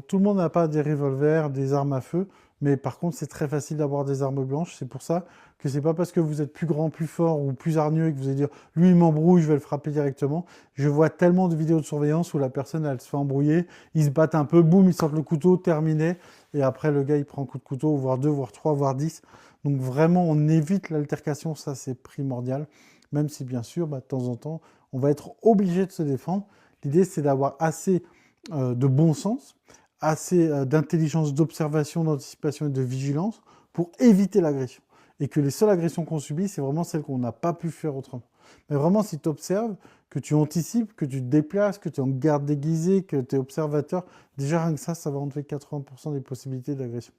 tout le monde n'a pas des revolvers, des armes à feu. Mais par contre, c'est très facile d'avoir des armes blanches. C'est pour ça que c'est pas parce que vous êtes plus grand, plus fort ou plus hargneux et que vous allez dire « lui, il m'embrouille, je vais le frapper directement ». Je vois tellement de vidéos de surveillance où la personne, elle se fait embrouiller, ils se battent un peu, boum, ils sortent le couteau, terminé. Et après, le gars, il prend un coup de couteau, voire 2, voire 3, voire 10. Donc vraiment, on évite l'altercation, ça c'est primordial. Même si bien sûr, de temps en temps, on va être obligé de se défendre. L'idée, c'est d'avoir assez de bon sens, assez d'intelligence, d'observation, d'anticipation et de vigilance pour éviter l'agression. Et que les seules agressions qu'on subit, c'est vraiment celles qu'on n'a pas pu faire autrement. Mais vraiment, si tu observes, que tu anticipes, que tu te déplaces, que tu es en garde déguisée, que tu es observateur, déjà rien que ça va enlever 80% des possibilités d'agression.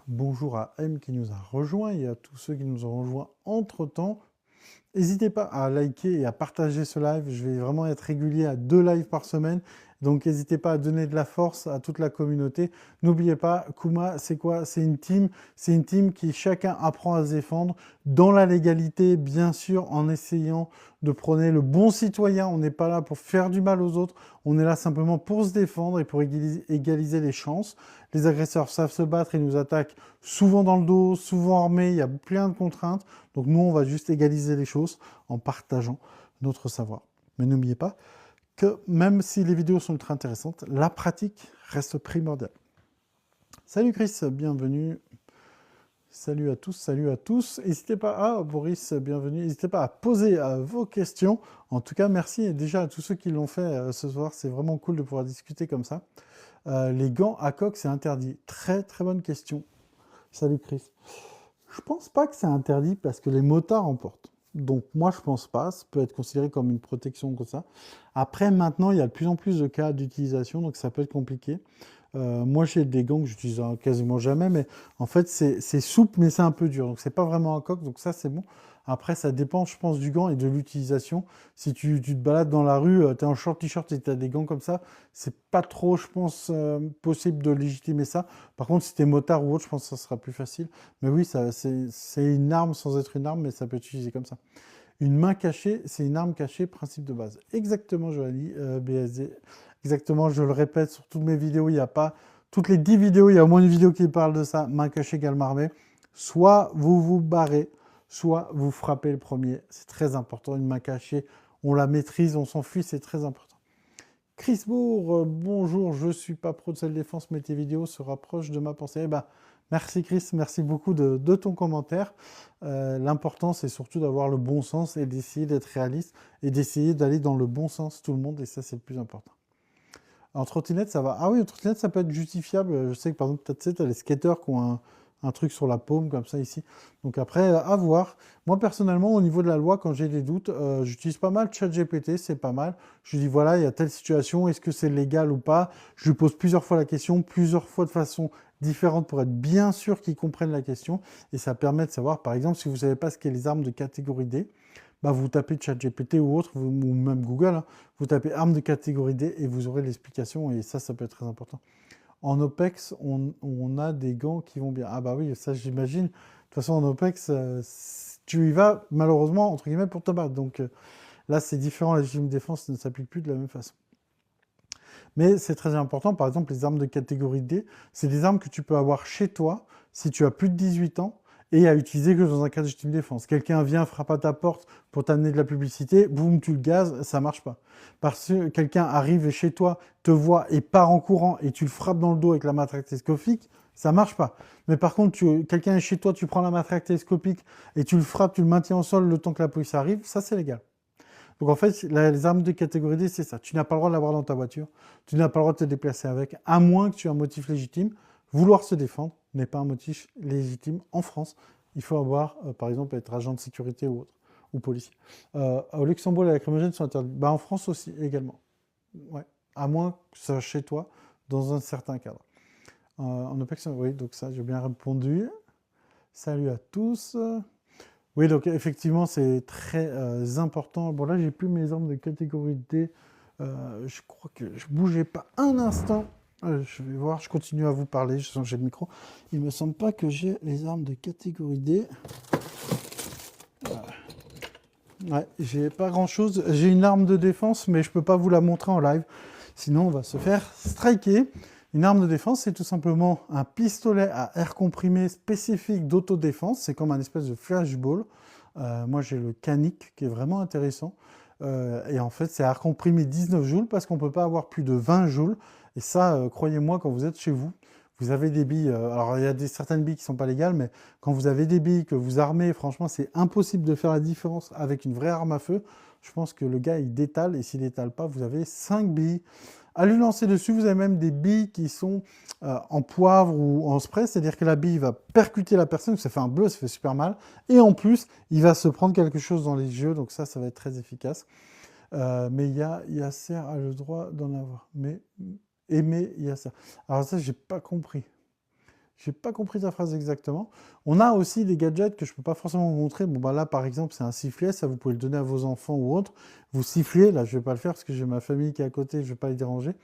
Bonjour à M qui nous a rejoint et à tous ceux qui nous ont rejoints entre-temps. N'hésitez pas à liker et à partager ce live. Je vais vraiment être régulier à 2 lives par semaine. Donc n'hésitez pas à donner de la force à toute la communauté. N'oubliez pas, Kuma, c'est quoi? C'est une team. C'est une team qui chacun apprend à se défendre dans la légalité, bien sûr, en essayant de prôner le bon citoyen. On n'est pas là pour faire du mal aux autres. On est là simplement pour se défendre et pour égaliser les chances. Les agresseurs savent se battre et nous attaquent souvent dans le dos, souvent armés. Il y a plein de contraintes. Donc nous, on va juste égaliser les choses en partageant notre savoir. Mais n'oubliez pas que même si les vidéos sont ultra intéressantes, la pratique reste primordiale. Salut Chris, bienvenue. Salut à tous, salut à tous. N'hésitez pas, Boris, bienvenue. N'hésitez pas à poser vos questions. En tout cas, merci et déjà à tous ceux qui l'ont fait ce soir. C'est vraiment cool de pouvoir discuter comme ça. Les gants à coque, c'est interdit. Très très bonne question. Salut Chris. Je pense pas que c'est interdit parce que les motards en portent. Donc moi je pense pas, ça peut être considéré comme une protection comme ça. Après maintenant il y a de plus en plus de cas d'utilisation donc ça peut être compliqué. Moi j'ai des gants que j'utilise quasiment jamais mais en fait c'est souple mais c'est un peu dur donc c'est pas vraiment un coq donc ça c'est bon. Après ça dépend je pense du gant et de l'utilisation. Si tu te balades dans la rue, tu es en short t-shirt et tu as des gants comme ça, c'est pas trop je pense possible de légitimer ça. Par contre si tu es motard ou autre je pense que ça sera plus facile. Mais oui, c'est une arme sans être une arme, mais ça peut être utilisé comme ça. Une main cachée, c'est une arme cachée, principe de base. Exactement, Joanie, BSD. Exactement, je le répète sur toutes mes vidéos, il n'y a pas... Toutes les 10 vidéos, il y a au moins une vidéo qui parle de ça, main cachée, galme armée. Soit vous vous barrez, soit vous frappez le premier. C'est très important, une main cachée, on la maîtrise, on s'enfuit, c'est très important. Chris Bourg, bonjour, je suis pas pro de self-défense, mais tes vidéos se rapprochent de ma pensée. Eh ben, merci Chris, merci beaucoup de ton commentaire. L'important, c'est surtout d'avoir le bon sens et d'essayer d'être réaliste et d'essayer d'aller dans le bon sens tout le monde, et ça, c'est le plus important. En trottinette, ça va. Ah oui, en trottinette, ça peut être justifiable. Je sais que par exemple, tu as les skateurs qui ont un truc sur la paume, comme ça, ici. Donc après, à voir. Moi, personnellement, au niveau de la loi, quand j'ai des doutes, j'utilise pas mal ChatGPT, c'est pas mal. Je lui dis, voilà, il y a telle situation, est-ce que c'est légal ou pas? Je lui pose plusieurs fois la question, plusieurs fois de façon différente pour être bien sûr qu'il comprenne la question. Et ça permet de savoir, par exemple, si vous ne savez pas ce qu'est les armes de catégorie D, bah vous tapez ChatGPT ou autre, ou même Google, hein, vous tapez armes de catégorie D et vous aurez l'explication, et ça peut être très important. En OPEX, on a des gants qui vont bien. Ah bah oui, ça j'imagine. De toute façon, en OPEX, tu y vas malheureusement, entre guillemets, pour te battre. Donc là, c'est différent, la régime de défense ne s'applique plus de la même façon. Mais c'est très important, par exemple, les armes de catégorie D, c'est des armes que tu peux avoir chez toi si tu as plus de 18 ans et à utiliser que dans un cas de légitime défense. Quelqu'un vient, frappe à ta porte pour t'amener de la publicité, boum, tu le gazes, ça marche pas. Parce que quelqu'un arrive chez toi, te voit et part en courant et tu le frappes dans le dos avec la matraque télescopique, ça marche pas. Mais par contre, quelqu'un est chez toi, tu prends la matraque télescopique et tu le frappes, tu le maintiens au sol le temps que la police arrive, ça c'est légal. Donc en fait, les armes de catégorie D, c'est ça. Tu n'as pas le droit de l'avoir dans ta voiture, tu n'as pas le droit de te déplacer avec, à moins que tu aies un motif légitime. Vouloir se défendre n'est pas un motif légitime en France. Il faut avoir, par exemple, être agent de sécurité ou autre, ou policier. Au Luxembourg, les lacrymogènes sont interdits. Bah, en France aussi, également. Ouais. À moins que ça soit chez toi, dans un certain cadre. En OPEX, oui, donc ça, j'ai bien répondu. Salut à tous. Oui, donc effectivement, c'est très important. Bon, là, j'ai plus mes armes de catégorie D. Je crois que je bougeais pas un instant. Je vais voir, je continue à vous parler, je sens que j'ai le micro. Il me semble pas que j'ai les armes de catégorie D. Ouais, j'ai pas grand chose. J'ai une arme de défense, mais je peux pas vous la montrer en live. Sinon, on va se faire striker. Une arme de défense, c'est tout simplement un pistolet à air comprimé spécifique d'autodéfense. C'est comme un espèce de flashball. Moi, j'ai le Canic qui est vraiment intéressant. Et en fait, c'est à air comprimé 19 joules parce qu'on ne peut pas avoir plus de 20 joules. Et ça, croyez-moi, quand vous êtes chez vous, vous avez des billes. Alors, il y a certaines billes qui ne sont pas légales, mais quand vous avez des billes que vous armez, franchement, c'est impossible de faire la différence avec une vraie arme à feu. Je pense que le gars, il détale. Et s'il détale pas, vous avez 5 billes à lui lancer dessus. Vous avez même des billes qui sont en poivre ou en spray, c'est-à-dire que la bille va percuter la personne, ça fait un bleu, ça fait super mal, et en plus, il va se prendre quelque chose dans les yeux, donc ça va être très efficace. Mais Yasser a le droit d'en avoir. Mais aimer Yasser. Alors ça, j'ai pas compris. J'ai pas compris ta phrase exactement. On a aussi des gadgets que je peux pas forcément vous montrer. Bon, bah là, par exemple, c'est un sifflet. Ça, vous pouvez le donner à vos enfants ou autres. Vous sifflez. Là, je vais pas le faire parce que j'ai ma famille qui est à côté. Je vais pas les déranger.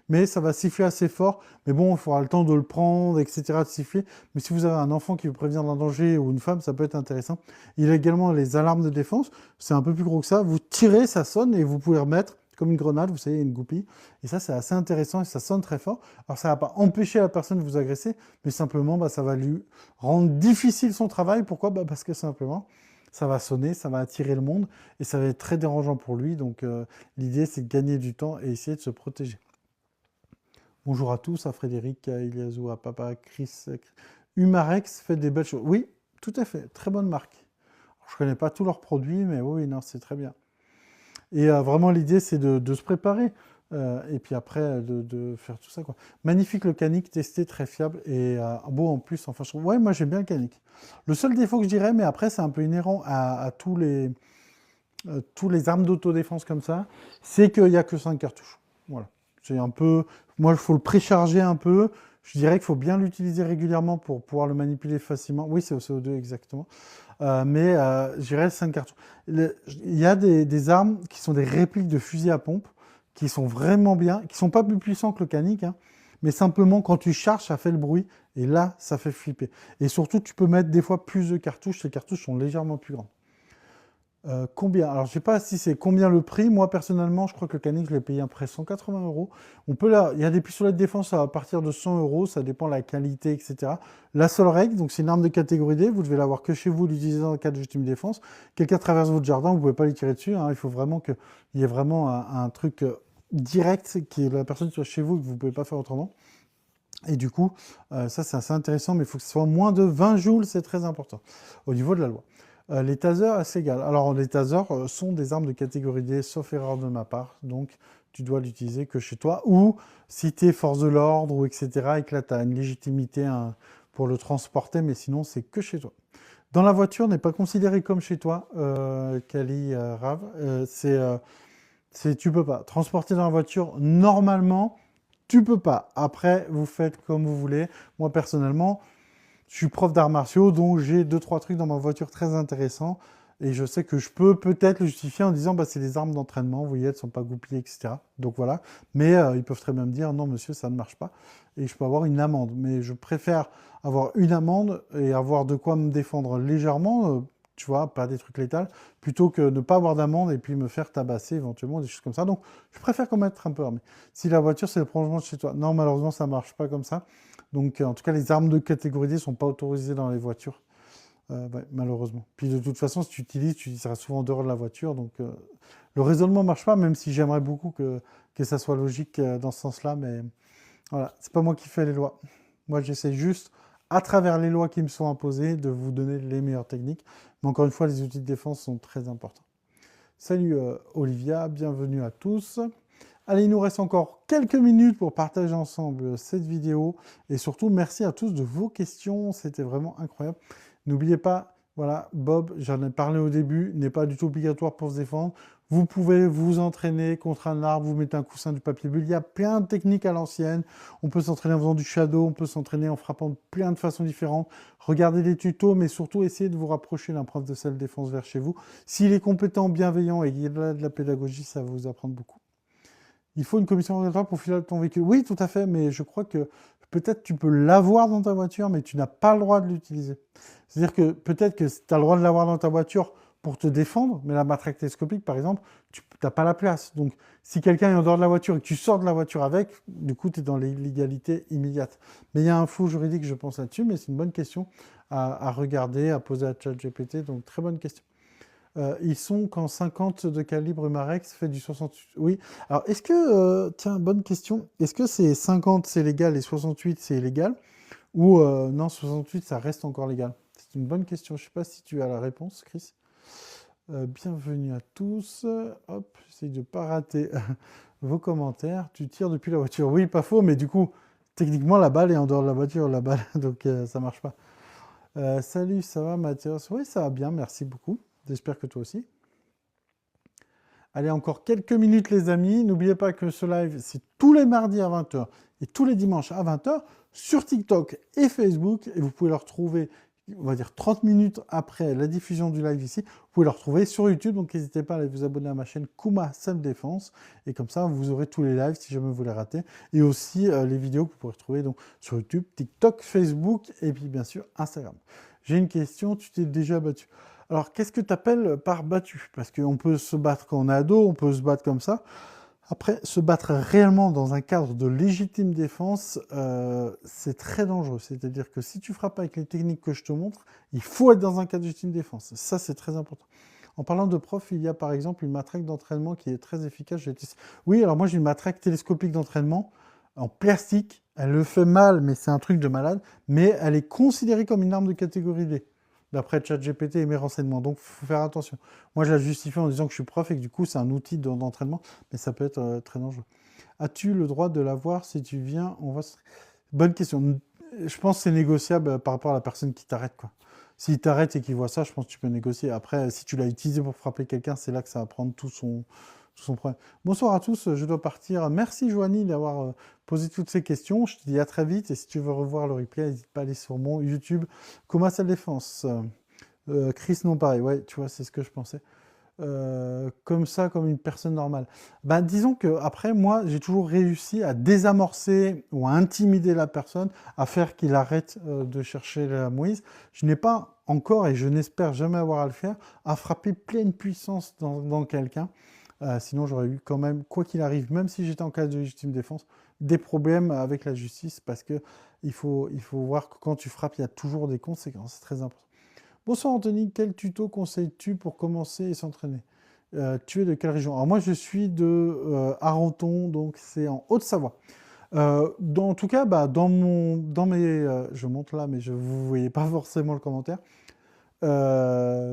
Mais ça va siffler assez fort. Mais bon, il faudra le temps de le prendre, etc., de siffler. Mais si vous avez un enfant qui veut prévenir d'un danger ou une femme, ça peut être intéressant. Il y a également les alarmes de défense. C'est un peu plus gros que ça. Vous tirez, ça sonne et vous pouvez remettre comme une grenade, vous savez, une goupille. Et ça, c'est assez intéressant et ça sonne très fort. Alors, ça ne va pas empêcher la personne de vous agresser, mais simplement, bah, ça va lui rendre difficile son travail. Pourquoi? Bah, parce que simplement, ça va sonner, ça va attirer le monde et ça va être très dérangeant pour lui. Donc, l'idée, c'est de gagner du temps et essayer de se protéger. Bonjour à tous, à Frédéric, à Iliazou, à Papa, Chris. Humarex fait des belles choses. Oui, tout à fait, très bonne marque. Alors, je connais pas tous leurs produits, mais oui, non, c'est très bien. Et vraiment, l'idée, c'est de se préparer. Et puis après, de faire tout ça, quoi. Magnifique le Canic, testé, très fiable. Et beau en plus, enfin, je trouve... Ouais, moi, j'aime bien le Canic. Le seul défaut que je dirais, mais après, c'est un peu inhérent à tous les armes d'autodéfense comme ça, c'est qu'il n'y a que 5 cartouches. Voilà. C'est un peu... Moi, il faut le précharger un peu. Je dirais qu'il faut bien l'utiliser régulièrement pour pouvoir le manipuler facilement. Oui, c'est au CO2 exactement. Mais je dirais 5 cartouches. Il y a des armes qui sont des répliques de fusils à pompe, qui sont vraiment bien, qui sont pas plus puissants que le Canic, hein, mais simplement quand tu charges, ça fait le bruit, et là, ça fait flipper. Et surtout, tu peux mettre des fois plus de cartouches, les cartouches sont légèrement plus grandes. Combien? Alors, je sais pas si c'est combien le prix. Moi, personnellement, je crois que le Canic, je l'ai payé à peu près 180 euros. Il y a des pistolets de défense à partir de 100 euros. Ça dépend de la qualité, etc. La Solreg, donc c'est une arme de catégorie D. Vous devez l'avoir que chez vous, l'utiliser dans le cadre de légitime défense. Quelqu'un traverse votre jardin, vous pouvez pas lui tirer dessus, hein. Il faut vraiment qu'il y ait vraiment un truc direct, qui est la personne soit chez vous, que vous pouvez pas faire autrement. Et du coup, ça, c'est assez intéressant, mais il faut que ce soit moins de 20 joules, c'est très important, au niveau de la loi. Les tasers, c'est égal. Alors, les tasers sont des armes de catégorie D, sauf erreur de ma part. Donc, tu dois l'utiliser que chez toi. Ou si tu es force de l'ordre, ou etc., et que là, tu as une légitimité pour le transporter, mais sinon, c'est que chez toi. Dans la voiture, n'est pas considéré comme chez toi, Kali Rav. Tu peux pas. Transporter dans la voiture, normalement, tu peux pas. Après, vous faites comme vous voulez. Moi, personnellement, je suis prof d'arts martiaux, donc j'ai 2-3 trucs dans ma voiture très intéressants. Et je sais que je peux peut-être le justifier en disant bah, c'est des armes d'entraînement, vous voyez, elles ne sont pas goupillées, etc. Donc voilà. Mais ils peuvent très bien me dire non, monsieur, ça ne marche pas. Et je peux avoir une amende. Mais je préfère avoir une amende et avoir de quoi me défendre légèrement, tu vois, pas des trucs létals, plutôt que ne pas avoir d'amende et puis me faire tabasser éventuellement, des choses comme ça. Donc je préfère quand même être un peu armé. Si la voiture, c'est le prolongement de chez toi. Non, malheureusement, ça ne marche pas comme ça. Donc, en tout cas, les armes de catégorie D ne sont pas autorisées dans les voitures, ouais, malheureusement. Puis, de toute façon, si tu utiliseras souvent en dehors de la voiture. Donc, le raisonnement ne marche pas, même si j'aimerais beaucoup que ça soit logique dans ce sens-là. Mais voilà, c'est pas moi qui fais les lois. Moi, j'essaie juste, à travers les lois qui me sont imposées, de vous donner les meilleures techniques. Mais encore une fois, les outils de défense sont très importants. Salut Olivia, bienvenue à tous. Allez, il nous reste encore quelques minutes pour partager ensemble cette vidéo. Et surtout, merci à tous de vos questions. C'était vraiment incroyable. N'oubliez pas, voilà, Bob, j'en ai parlé au début, n'est pas du tout obligatoire pour se défendre. Vous pouvez vous entraîner contre un arbre, vous mettez un coussin du papier bulle. Il y a plein de techniques à l'ancienne. On peut s'entraîner en faisant du shadow, on peut s'entraîner en frappant de plein de façons différentes. Regardez les tutos, mais surtout essayez de vous rapprocher d'un prof de self-défense vers chez vous. S'il est compétent, bienveillant et qu'il a de la pédagogie, ça va vous apprendre beaucoup. Il faut une commission obligatoire pour filer ton véhicule. Oui, tout à fait, mais je crois que peut-être tu peux l'avoir dans ta voiture, mais tu n'as pas le droit de l'utiliser. C'est-à-dire que peut-être que tu as le droit de l'avoir dans ta voiture pour te défendre, mais la matraque télescopique, par exemple, tu n'as pas la place. Donc, si quelqu'un est en dehors de la voiture et que tu sors de la voiture avec, du coup, tu es dans l'illégalité immédiate. Mais il y a un flou juridique, je pense, là-dessus, mais c'est une bonne question à regarder, à poser à ChatGPT. Donc, très bonne question. Ils sont quand 50 de calibre Marex fait du 68. Oui. Alors, est-ce que, tiens, bonne question. Est-ce que c'est 50 c'est légal et 68 c'est illégal? Ou non, 68 ça reste encore légal? C'est une bonne question. Je ne sais pas si tu as la réponse, Chris. Bienvenue à tous. Hop, j'essaie de ne pas rater vos commentaires. Tu tires depuis la voiture. Oui, pas faux, mais du coup, techniquement, la balle est en dehors de la voiture, la balle, donc ça marche pas. Salut, ça va Mathias? Oui, ça va bien, merci beaucoup. J'espère que toi aussi. Allez, encore quelques minutes les amis. N'oubliez pas que ce live, c'est tous les mardis à 20h et tous les dimanches à 20h sur TikTok et Facebook. Et vous pouvez le retrouver, on va dire 30 minutes après la diffusion du live ici. Vous pouvez le retrouver sur YouTube. Donc n'hésitez pas à aller vous abonner à ma chaîne Kuma Self Défense. Et comme ça, vous aurez tous les lives si jamais vous les ratez. Et aussi les vidéos que vous pouvez retrouver donc, sur YouTube, TikTok, Facebook et puis bien sûr Instagram. J'ai une question, tu t'es déjà battu? Alors, qu'est-ce que tu appelles par battu? Parce qu'on peut se battre quand on est ado, on peut se battre comme ça. Après, se battre réellement dans un cadre de légitime défense, c'est très dangereux. C'est-à-dire que si tu frappes avec les techniques que je te montre, il faut être dans un cadre de légitime défense. Ça, c'est très important. En parlant de prof, il y a par exemple une matraque d'entraînement qui est très efficace. Oui, alors moi j'ai une matraque télescopique d'entraînement en plastique Elle le fait mal, mais c'est un truc de malade. Mais elle est considérée comme une arme de catégorie D, d'après ChatGPT et mes renseignements. Donc, il faut faire attention. Moi, je la justifie en disant que je suis prof et que du coup, c'est un outil d'entraînement, mais ça peut être très dangereux. As-tu le droit de l'avoir si tu viens? Bonne question. Je pense que c'est négociable par rapport à la personne qui t'arrête, quoi. S'il t'arrête et qu'il voit ça, je pense que tu peux négocier. Après, si tu l'as utilisé pour frapper quelqu'un, c'est là que ça va prendre tout son problème. Bonsoir à tous, je dois partir. Merci Joanie d'avoir posé toutes ces questions. Je te dis à très vite. Et si tu veux revoir le replay, n'hésite pas à aller sur mon YouTube. Coma Salle Défense. Chris, non pareil. Ouais, tu vois, c'est ce que je pensais. Comme ça, comme une personne normale. Ben, disons que après, moi, j'ai toujours réussi à désamorcer ou à intimider la personne, à faire qu'il arrête de chercher la Moïse. Je n'ai pas encore, et je n'espère jamais avoir à le faire, à frapper pleine puissance dans quelqu'un. Sinon, j'aurais eu quand même, quoi qu'il arrive, même si j'étais en cas de légitime défense, des problèmes avec la justice, parce que il faut voir que quand tu frappes, il y a toujours des conséquences. C'est très important. Bonsoir Anthony, quel tuto conseilles-tu pour commencer et s'entraîner? Tu es de quelle région? Alors moi je suis de Arenton, donc c'est en Haute-Savoie. En tout cas, bah, je monte là, mais vous ne voyez pas forcément le commentaire.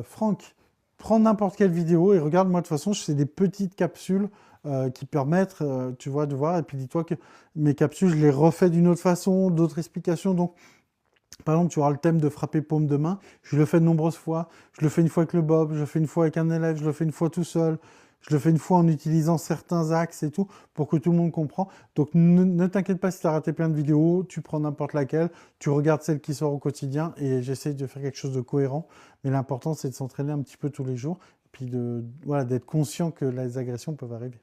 Franck, prends n'importe quelle vidéo et regarde, moi de toute façon, je fais des petites capsules qui permettent, tu vois, de voir. Et puis dis-toi que mes capsules, je les refais d'une autre façon, d'autres explications. Donc par exemple, tu auras le thème de frapper paume de main. Je le fais de nombreuses fois. Je le fais une fois avec le bob, je le fais une fois avec un élève, je le fais une fois tout seul. Je le fais une fois en utilisant certains axes et tout, pour que tout le monde comprend. Donc ne t'inquiète pas si tu as raté plein de vidéos, tu prends n'importe laquelle, tu regardes celle qui sort au quotidien et j'essaye de faire quelque chose de cohérent. Mais l'important, c'est de s'entraîner un petit peu tous les jours, et puis voilà, d'être conscient que les agressions peuvent arriver.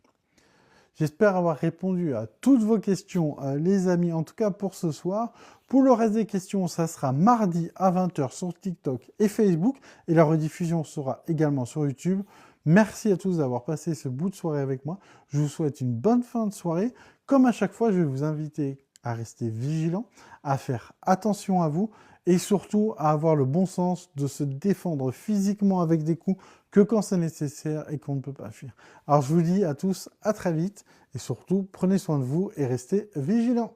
J'espère avoir répondu à toutes vos questions, les amis, en tout cas pour ce soir. Pour le reste des questions, ça sera mardi à 20 h sur TikTok et Facebook. Et la rediffusion sera également sur YouTube. Merci à tous d'avoir passé ce bout de soirée avec moi. Je vous souhaite une bonne fin de soirée. Comme à chaque fois, je vais vous inviter à rester vigilant, à faire attention à vous et surtout à avoir le bon sens de se défendre physiquement avec des coups que quand c'est nécessaire et qu'on ne peut pas fuir. Alors je vous dis à tous à très vite et surtout prenez soin de vous et restez vigilants.